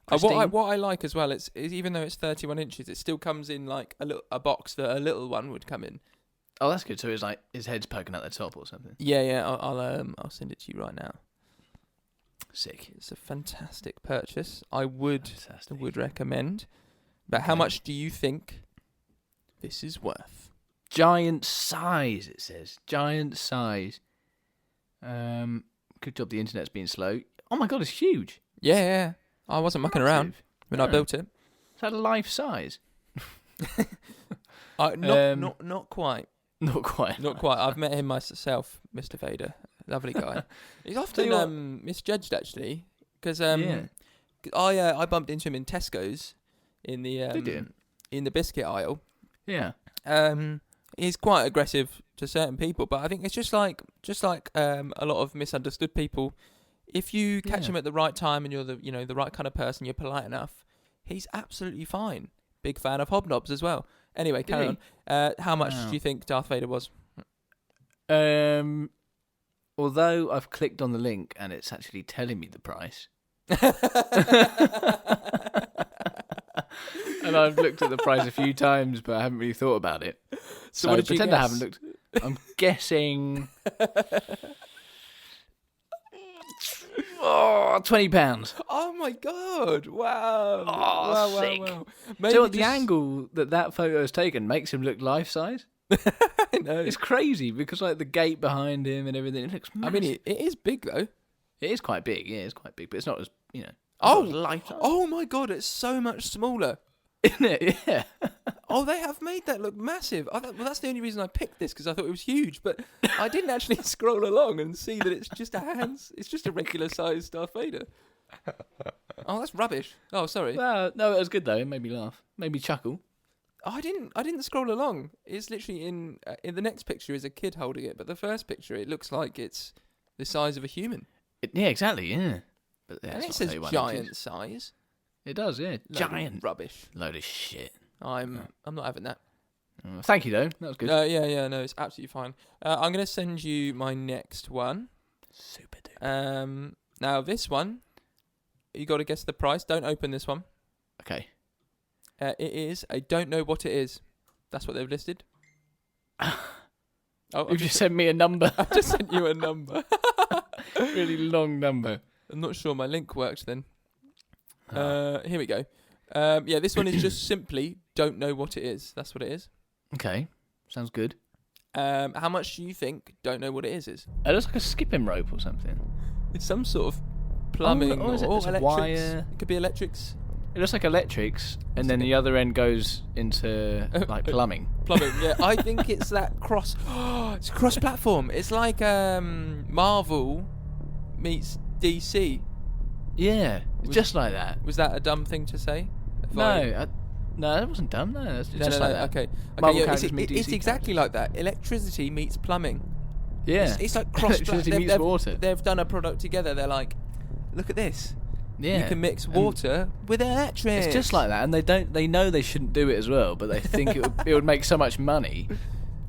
What I like as well, is even though it's 31 inches, it still comes in like a box that a little one would come in. Oh, that's good. So it's like his head's poking out the top or something. Yeah. I'll send it to you right now. Sick. It's a fantastic purchase. I would recommend. But How much do you think this is worth? Giant size, it says. Giant size. Good job the internet's being slow. Oh my god, it's huge. Yeah. I wasn't mucking around when I built it. Is that life size? Not quite. Not quite. Not quite. I've met him myself, Mr. Vader. Lovely guy. He's often misjudged, actually, because I bumped into him in Tesco's in the biscuit aisle. Yeah. He's quite aggressive to certain people, but I think it's just like a lot of misunderstood people. If you catch him at the right time and you're the right kind of person, you're polite enough, he's absolutely fine. Big fan of hobnobs as well. Anyway, carry on. How much do you think Darth Vader was? Although I've clicked on the link and it's actually telling me the price. And I've looked at the price a few times, but I haven't really thought about it. So what did you guess? I haven't looked. I'm guessing. £20. Oh my god! Wow! Oh, sick! Wow. So the angle that photo is taken makes him look life size. I know. It's crazy because like the gate behind him and everything. It looks massive. I mean, it is big though. It is quite big. Yeah, it's quite big, but it's not as life size. Oh my god! It's so much smaller. Isn't it? Yeah. Oh, they have made that look massive. That's the only reason I picked this, because I thought it was huge. But I didn't actually scroll along and see that it's just it's just a regular sized Darth Vader. Oh, that's rubbish. Oh, sorry. No, it was good though. It made me laugh, made me chuckle. Oh, I didn't scroll along. It's literally in the next picture is a kid holding it, but the first picture it looks like it's the size of a human. Yeah, exactly. Yeah, but and it says giant size. It does, yeah. Giant rubbish. Load of shit. I'm not having that. Thank you, though. That was good. Yeah, no, it's absolutely fine. I'm going to send you my next one. Super duper. Now, this one, you got to guess the price. Don't open this one. Okay. It is, I don't know what it is. That's what they've listed. Oh, you've just sent me a number. I've just sent you a number. Really long number. I'm not sure my link worked then. Here we go. Yeah, this one is just simply don't know what it is. That's what it is. Okay, sounds good. How much do you think don't know what it is? It looks like a skipping rope or something. It's some sort of plumbing or electrics. Wire. It could be electrics. It looks like electrics, and then the other end goes into like plumbing. Plumbing, yeah. I think it's that cross. It's cross-platform. It's like Marvel meets DC. Yeah, just like that. Was that a dumb thing to say? No, that wasn't dumb. No, it's just like that. Okay. Yeah, it's exactly like that. Electricity meets plumbing. Yeah, it's like cross. Electricity meets water. They've done a product together. They're like, look at this. Yeah, you can mix water with electric. It's just like that, and they know they shouldn't do it as well, but they think it would make so much money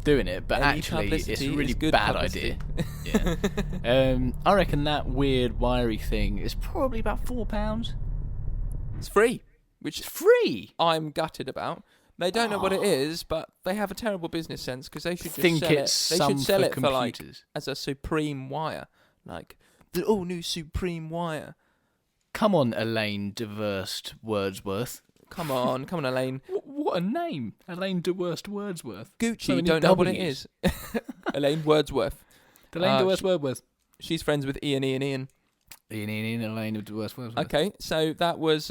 doing it. But actually, it's a really bad idea. Yeah. I reckon that weird wiry thing is probably about £4. It's free, which is free. I'm gutted about. They don't know what it is, but they have a terrible business sense because they should just think sell it's it. They should sell it for like computers. as a Supreme wire, like the all new Supreme wire. Come on, Elaine DeWurst Wordsworth. Come on, Elaine. What a name, Elaine DeWurst Wordsworth. Gucci, so don't know what it is. Elaine Wordsworth. Elaine DeWurst Wordsworth. She's friends with Ian. Elaine DeWurst Wordsworth. Okay, so that was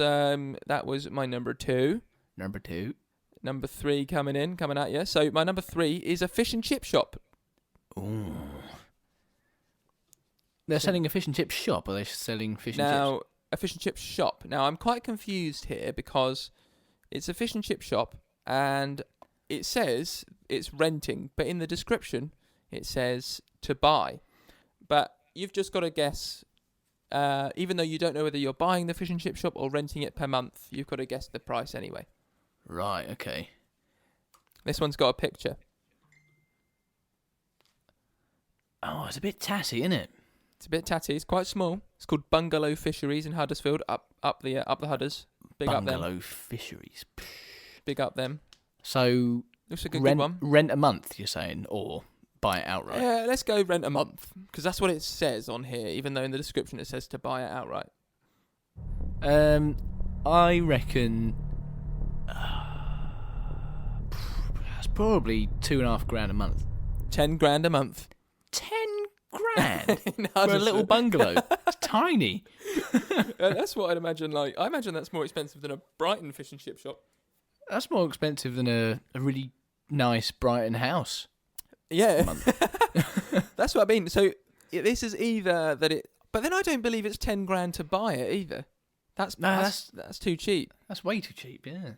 my number 2. Number 2. Number 3 coming at you. So my number 3 is a fish and chip shop. Ooh. They're selling a fish and chip shop, or are they selling fish and chips? Now, a fish and chip shop. Now, I'm quite confused here because it's a fish and chip shop and it says it's renting, but in the description it says to buy. But you've just got to guess, even though you don't know whether you're buying the fish and chip shop or renting it per month, you've got to guess the price anyway. Right, okay. This one's got a picture. Oh, it's a bit tatty, isn't it? It's a bit tatty. It's quite small. It's called Bungalow Fisheries in Huddersfield. Up the Hudders. Big up them. Bungalow Fisheries. Big up them. So looks like a good one. Rent a month, you're saying, or buy it outright? Yeah, let's go rent a month because that's what it says on here. Even though in the description it says to buy it outright. I reckon that's probably £2,500 a month. 10 grand a month. 10 grand for a little bungalow. It's tiny. That's what I'd imagine. Like, I imagine that's more expensive than a Brighton fish and chip shop. That's more expensive than a really nice Brighton house. Yeah, that's what I mean. So this is either that it, but then I don't believe it's 10 grand to buy it either. That's too cheap. That's way too cheap. Yeah.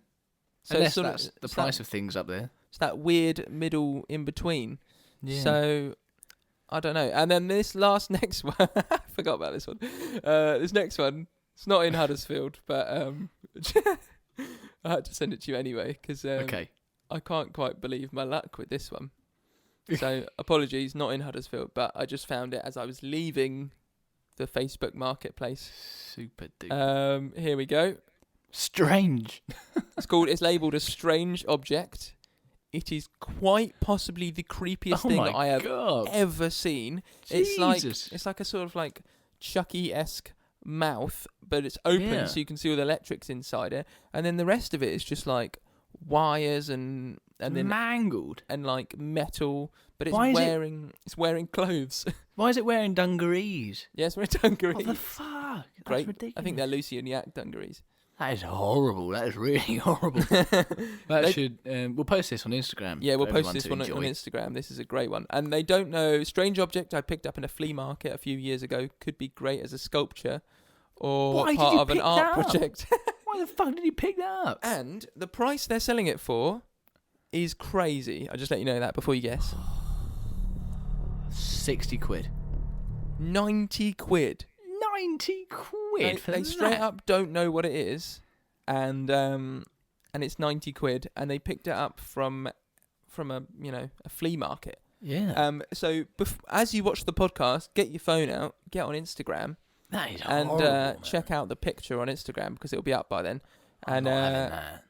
So unless that's the price of things up there. It's that weird middle in between. Yeah. So I don't know. And then this next one, I forgot about this one. This next one, it's not in Huddersfield, but I had to send it to you anyway because okay. I can't quite believe my luck with this one. So apologies, not in Huddersfield, but I just found it as I was leaving the Facebook marketplace. Super duper. Here we go. Strange. It's labelled a strange object. It is quite possibly the creepiest thing I have ever seen. Jesus. It's like a sort of like Chucky-esque mouth, but it's open so you can see all the electrics inside it. And then the rest of it is just like wires and then mangled and like metal, but it's wearing clothes. Why is it wearing dungarees? Yeah, it's wearing dungarees. What the fuck? That's great. Ridiculous. I think they're Lucy and Yak dungarees. That is horrible. That is really horrible. We'll post this on Instagram. Yeah, we'll post this one on Instagram. This is a great one. And they don't know, strange object I picked up in a flea market a few years ago, could be great as a sculpture or part of an art project. Why the fuck did you pick that up? And the price they're selling it for is crazy. I'll just let you know that before you guess. 60 quid. 90 quid. 90 quid for they straight up don't know what it is, and it's 90 quid, and they picked it up from a flea market. Yeah. So as you watch the podcast, get your phone out, get on Instagram, that is horrible, and check out the picture on Instagram because it'll be up by then. I'm not having that.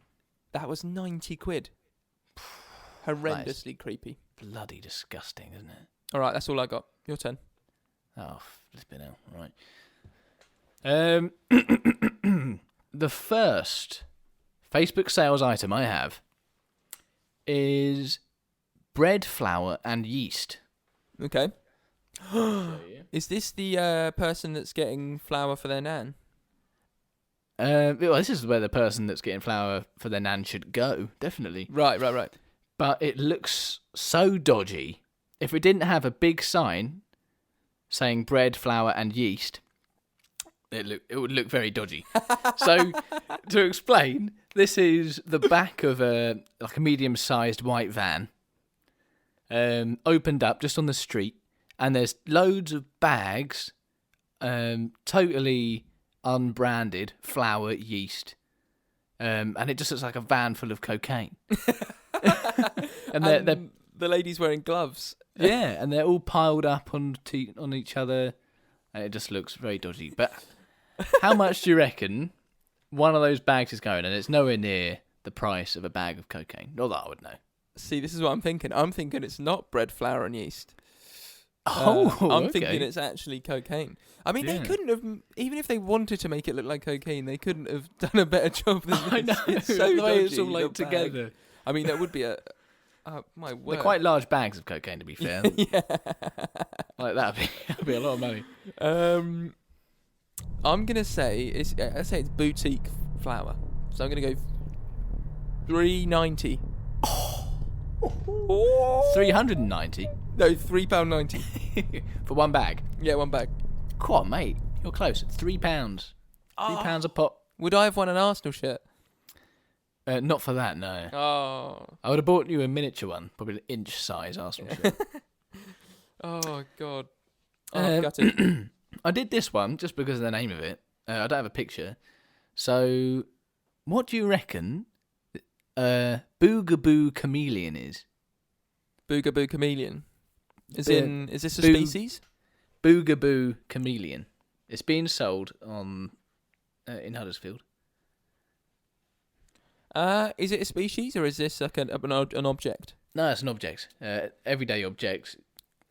That was 90 quid. Horrendously creepy. bloody disgusting, isn't it? All right, that's all I got. Your turn. Oh, flipping hell. Right. The first Facebook sales item I have is bread flour and yeast. Okay. Is this the person that's getting flour for their nan? Well, this is where the person that's getting flour for their nan should go, definitely. Right. But it looks so dodgy. If it didn't have a big sign saying bread, flour and yeast, it would look very dodgy. So, to explain, this is the back of a medium-sized white van, opened up just on the street, and there's loads of bags, totally unbranded flour, yeast, and it just looks like a van full of cocaine. and the lady's wearing gloves. Yeah, and they're all piled up on each other, and it just looks very dodgy. But how much do you reckon one of those bags is going? And it's nowhere near the price of a bag of cocaine. Not that I would know. See, this is what I'm thinking. I'm thinking it's not bread, flour, and yeast. I'm thinking it's actually cocaine. I mean, they couldn't have, even if they wanted to make it look like cocaine, they couldn't have done a better job than this. I know. It's so the way dodgy, it's all like together. I mean, that would be my word. They're quite large bags of cocaine, to be fair. Yeah. Like that'd be a lot of money. I'm gonna say it's boutique flour, so I'm gonna go $3.90. $390. No, £3.90 for one bag. Yeah, one bag. Come on, mate, you're close. £3. £3 a pop. Would I have won an Arsenal shirt? Not for that, no. Oh. I would have bought you a miniature one, probably an inch size Arsenal shirt. Oh God. Oh, gutted. I did this one just because of the name of it. I don't have a picture. So, what do you reckon Boogaboo Chameleon is? Boogaboo Chameleon? Is this a species? Boogaboo Chameleon. It's being sold on in Huddersfield. Is it a species or is this like an object? No, it's an object. Everyday object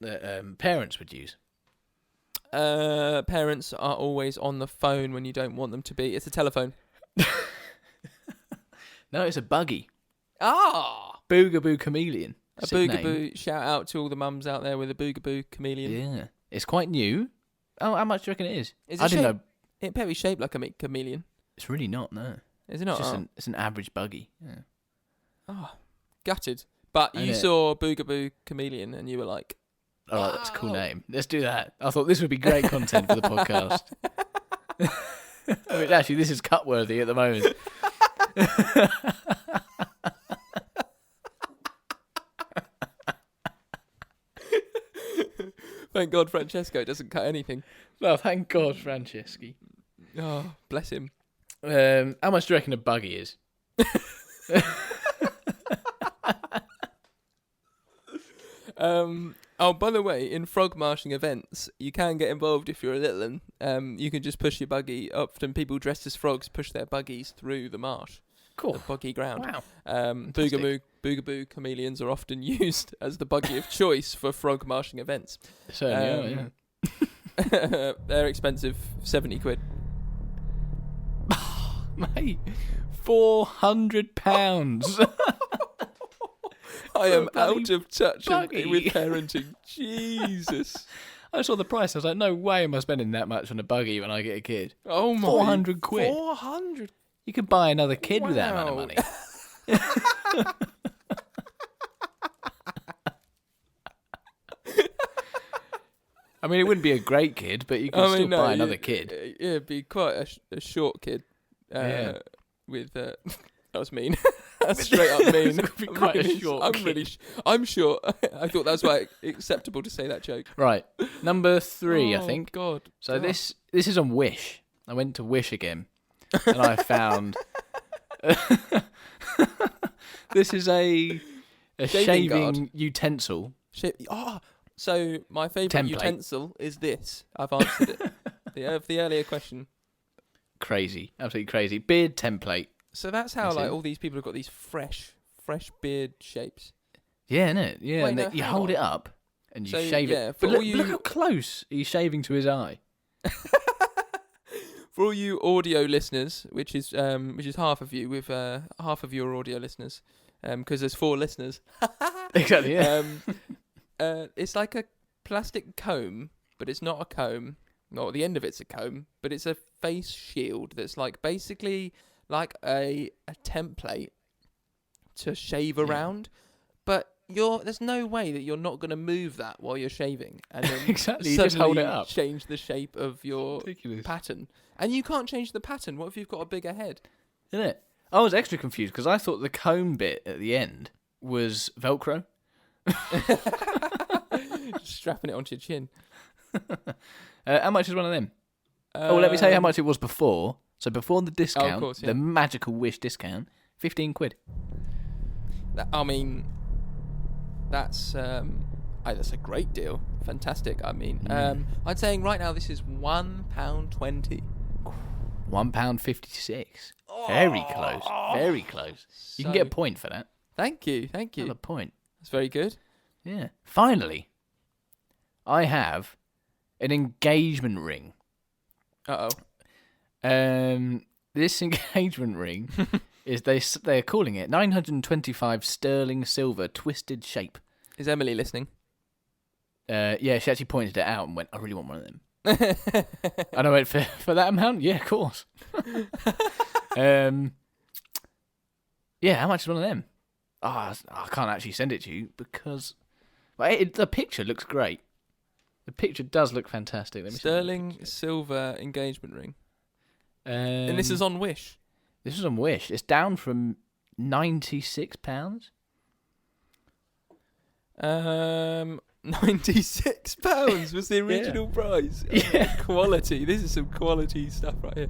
that parents would use. Parents are always on the phone when you don't want them to be. It's a telephone. No, it's a buggy. Ah! Boogaboo Chameleon. A boogaboo. Shout out to all the mums out there with a boogaboo chameleon. Yeah. It's quite new. Oh, how much do you reckon it is? I didn't know. It's very shaped like a chameleon. It's really not, no. Is it not? It's an average buggy. Yeah. Oh, gutted. But you saw Boogaboo Chameleon and you were like, all right, that's a cool name. Let's do that. I thought this would be great content for the podcast. I mean, actually, this is cut-worthy at the moment. Thank God Francesco doesn't cut anything. Well, thank God, Franceschi. Oh, bless him. How much do you reckon a buggy is? Oh, by the way, in frog marshing events, you can get involved if you're a little one. You can just push your buggy. Often people dressed as frogs push their buggies through the marsh. Cool. The buggy ground. Wow. Boogaboo chameleons are often used as the buggy of choice for frog marshing events. Certainly are, yeah. They're expensive, £70. Mate, £400. I am out of touch with parenting. Jesus. I saw the price. I was like, no way am I spending that much on a buggy when I get a kid. Oh my. £400. £400. You could buy another kid with that amount of money. I mean, it wouldn't be a great kid, but you could still buy another kid. Yeah, it'd be quite a short kid. With that was mean. That's straight up mean. I'm short. I thought that's why acceptable to say that joke. Right, number 3, I think. God. So this is on Wish. I went to Wish again, and I found this is a shaving utensil. So my favourite utensil is this. I've answered it. The earlier question. Crazy, absolutely crazy. Beard template. So that's how all these people have got these fresh beard shapes. Yeah, innit? Yeah, Wait, and you hold it up and you shave it. For But all look how close he's shaving to his eye. For all you audio listeners, which is half of you, with half of your audio listeners, because there's 4 listeners. Exactly. Yeah. It's like a plastic comb, but it's not a comb. Not at the end of it's a comb, but it's a face shield that's like basically like a template to shave around. But there's no way that you're not going to move that while you're shaving, and then exactly. You just hold it up. Change the shape of your pattern, and you can't change the pattern. What if you've got a bigger head? Isn't it? I was extra confused because I thought the comb bit at the end was Velcro. Just strapping it onto your chin. How much is one of them? Let me tell you how much it was before. So before the discount, of course, the magical Wish discount, £15. I mean, that's a great deal. Fantastic. I mean, I'm saying right now this is £1.20. £1.56. Very close. Very close. You can get a point for that. Thank you. Another point. That's very good. Yeah. Finally, I have an engagement ring. Uh-oh. This engagement ring is they're calling it 925 sterling silver twisted shape. Is Emily listening? Yeah, she actually pointed it out and went, I really want one of them. And I went, for that amount? Yeah, of course. Yeah, how much is one of them? I can't actually send it to you because the picture looks great. The picture does look fantastic. Sterling silver engagement ring. And this is on Wish. This is on Wish. It's down from £96. £96 was the original price. Yeah. Quality. This is some quality stuff right here.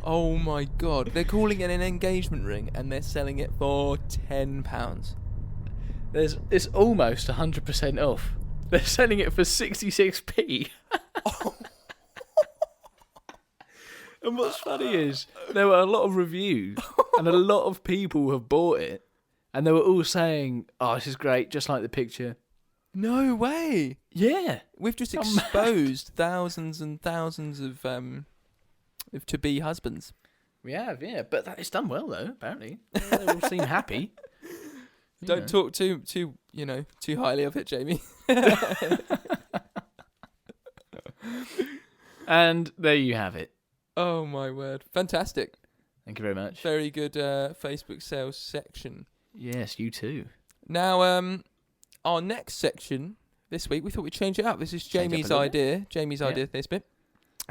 Oh my god. They're calling it an engagement ring and they're selling it for £10. It's almost 100% off. They're selling it for 66p. Oh. And what's funny is there were a lot of reviews and a lot of people have bought it and they were all saying, oh, this is great, just like the picture. No way. Yeah. We've just exposed thousands and thousands of to-be husbands. We have, yeah. But it's done well, though, apparently. They all seem happy. Don't talk too highly of it, Jamie. And there you have it. Oh, my word. Fantastic. Thank you very much. Very good Facebook sales section. Yes, you too. Now, our next section this week, we thought we'd change it up. This is Jamie's idea. Jamie's idea, this bit.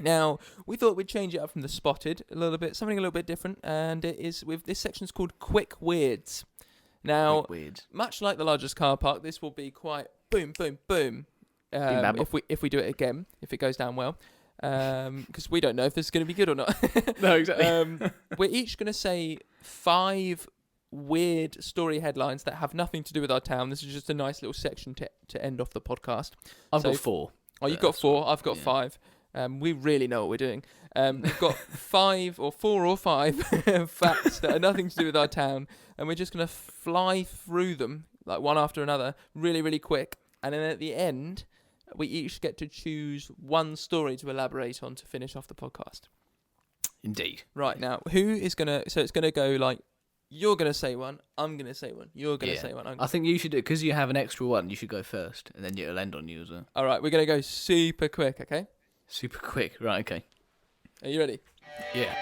Now, we thought we'd change it up from the spotted a little bit, something a little bit different, and it is this section's called Quick Weirds. Now, much like the largest car park, this will be quite boom, boom, boom. If we do it again, if it goes down well. Because we don't know if this is going to be good or not. No, exactly. We're each going to say 5 weird story headlines that have nothing to do with our town. This is just a nice little section to end off the podcast. I've got 4. Oh, you've got 4. I've got 5. We really know what we're doing. We've got 4 or 5 facts that are nothing to do with our town, and we're just going to fly through them like one after another, really, really quick. And then at the end, we each get to choose one story to elaborate on to finish off the podcast. Indeed. Right, now, who is going to... So it's going to go like, you're going to say one, I'm going to say one, you're going to say one. I think you should do it, because you have an extra one, you should go first, and then it'll end on you as well. All right, we're going to go super quick, okay? Super quick. Right, okay. Are you ready? Yeah.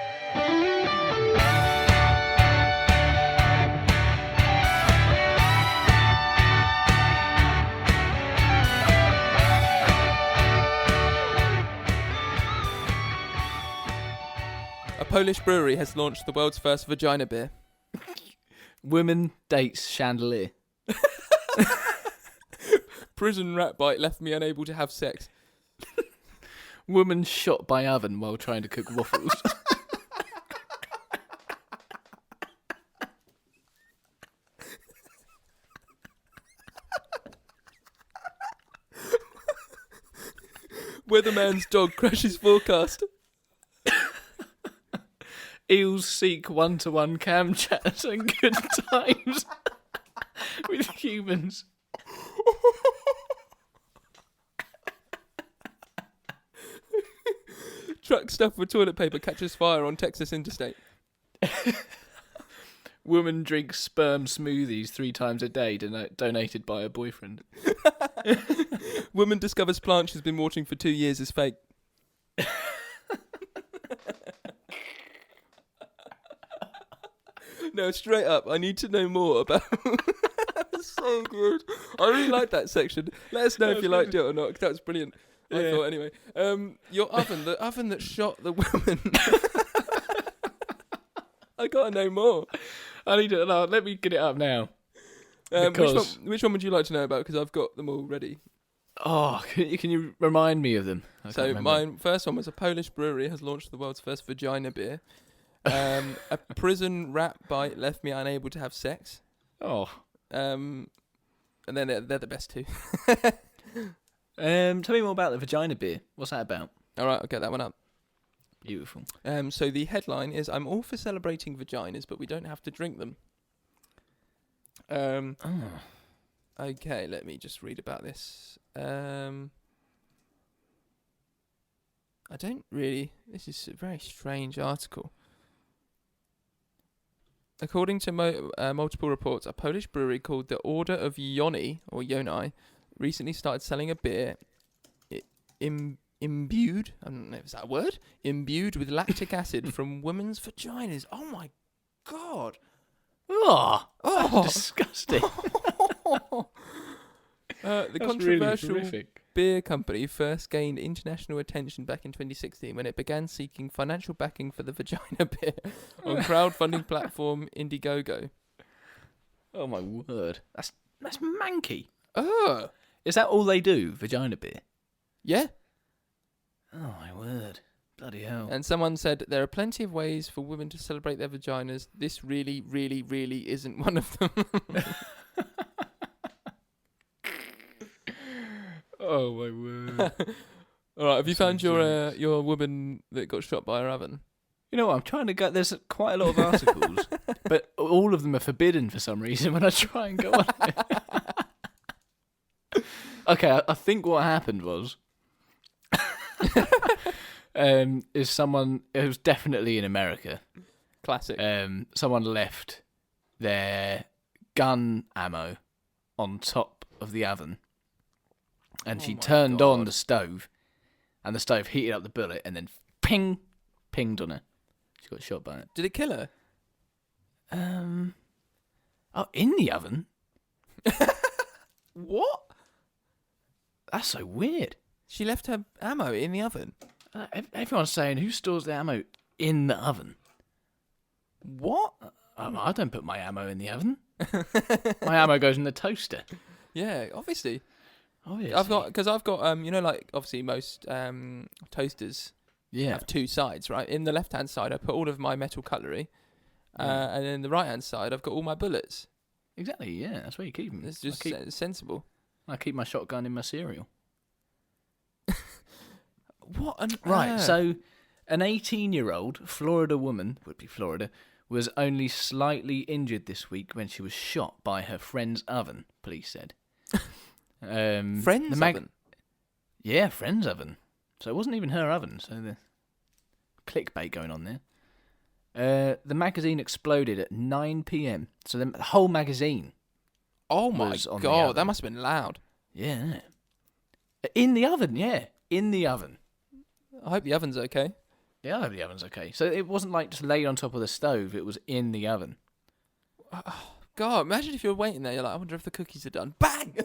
A Polish brewery has launched the world's first vagina beer. Woman dates chandelier. Prison rat bite left me unable to have sex. Woman shot by oven while trying to cook waffles. Weatherman's dog crashes forecast. Eels seek one-to-one cam chats and good times with humans. Truck stuffed with toilet paper catches fire on Texas interstate. Woman drinks sperm smoothies 3 times a day, donated by her boyfriend. Woman discovers plant she's been watching for 2 years is fake. No, straight up, I need to know more about... That's so good. I really like that section. Let us know if you liked it or not, because that was brilliant. I thought, anyway. Your oven, the oven that shot the woman. I gotta know more. I need to. No, let me get it up now. Which one would you like to know about? Because I've got them all ready. Oh, can you remind me of them? So my first one was a Polish brewery has launched the world's first vagina beer. A prison rat bite left me unable to have sex. Oh. And then they're the best two. Tell me more about the vagina beer. What's that about? All right, I'll get that one up. Beautiful. So the headline is, I'm all for celebrating vaginas, but we don't have to drink them. Okay, let me just read about this. I don't really... This is a very strange article. According to multiple reports, a Polish brewery called the Order of Yoni, or Yoni, recently started selling a beer imbued, I don't know if that's a word, imbued with lactic acid from women's vaginas. Oh my God. Oh, disgusting. The controversial beer company first gained international attention back in 2016 when it began seeking financial backing for the vagina beer on crowdfunding platform Indiegogo. Oh my word. That's manky. Oh. Is that all they do, vagina beer? Yeah. Oh my word. Bloody hell. And someone said, there are plenty of ways for women to celebrate their vaginas. This really, really, really isn't one of them. Oh my word. All right, have you found your woman that got shot by her oven? You know what, I'm trying to go... There's quite a lot of articles, but all of them are forbidden for some reason when I try and go on it. Okay, I think what happened was... is someone... It was definitely in America. Classic. Someone left their gun ammo on top of the oven. And she turned on the stove, and the stove heated up the bullet, and then pinged on her. She got shot by it. Did it kill her? Oh, in the oven? What? That's so weird. She left her ammo in the oven? Everyone's saying, who stores their ammo in the oven? What? I don't put my ammo in the oven. My ammo goes in the toaster. Yeah, obviously. Obviously. I've got you know, like obviously most toasters have 2 sides, right? In the left hand side, I put all of my metal cutlery, and in the right hand side, I've got all my bullets. Exactly. Yeah, that's where you keep them. It's just sensible. I keep my shotgun in my cereal. What on Right. So, an 18-year-old Florida woman, would be Florida, was only slightly injured this week when she was shot by her friend's oven. Police said. Friend's oven? Yeah, friend's oven. So it wasn't even her oven. So the clickbait going on there. The magazine exploded at 9 p.m. So the whole magazine. Oh my God, that must have been loud. Yeah. In the oven, yeah. In the oven. I hope the oven's okay. Yeah, I hope the oven's okay. So it wasn't like just laid on top of the stove. It was in the oven. Oh, God, imagine if you're waiting there. You're like, I wonder if the cookies are done. Bang!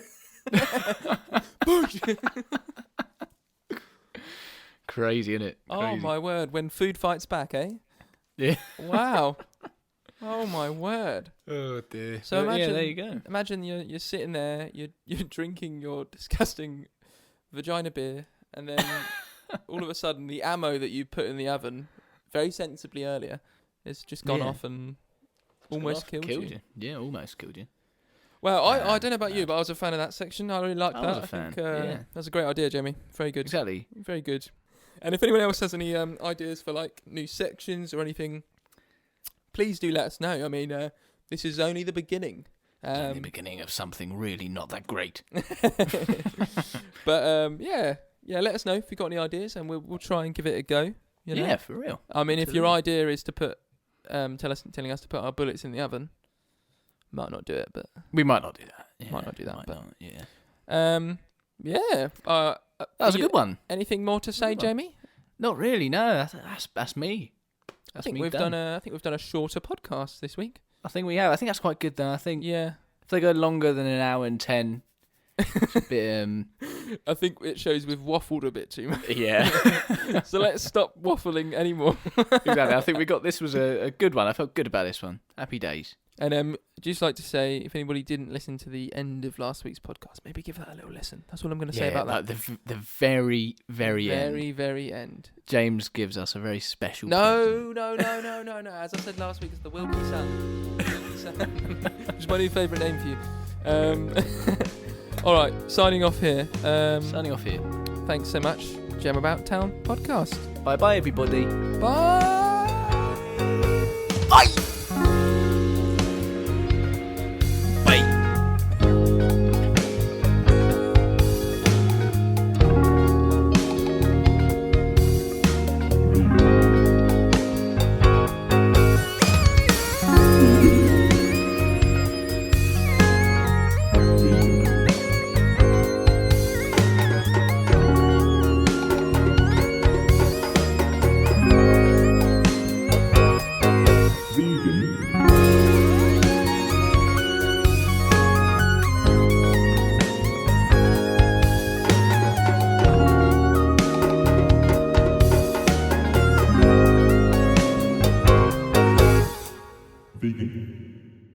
Crazy, innit? Oh my word! When food fights back, eh? Yeah. Wow. Oh my word. Oh dear. So imagine, there you go. Imagine you're sitting there, you're drinking your disgusting vagina beer, and then all of a sudden the ammo that you put in the oven, very sensibly earlier, has just gone off and almost killed you. Yeah, almost killed you. Well, I don't know about you, but I was a fan of that section. I really liked that. I was a fan. Think, that's a great idea, Jamie. Very good. Exactly. Very good. And if anyone else has any ideas for like new sections or anything, please do let us know. I mean, this is only the beginning. The beginning of something really not that great. But yeah, let us know if you've got any ideas, and we'll try and give it a go. You know? Yeah, for real. I mean, if your idea is to put, telling us to put our bullets in the oven, might not do it, but we might not do that. Yeah, might not do that, but not, yeah. That was a good one. Anything more to say, Jamie? Not really. No, that's me. I think we've done a shorter podcast this week. I think we have. I think that's quite good, though. I think if they go longer than an hour and 10, it's a bit. I think it shows we've waffled a bit too much. Yeah. So let's stop waffling anymore. Exactly. I think this was a good one. I felt good about this one. Happy days. And I'd just like to say, if anybody didn't listen to the end of last week's podcast, maybe give that a little listen. That's what I'm going to say about that. The very, very end. Very, very end. James gives us a very special present. No. As I said last week, it's the Wilkie Sun. Which is my new favourite name for you. All right, signing off here. Thanks so much. Gem About Town podcast. Bye-bye, everybody. Bye. Bye.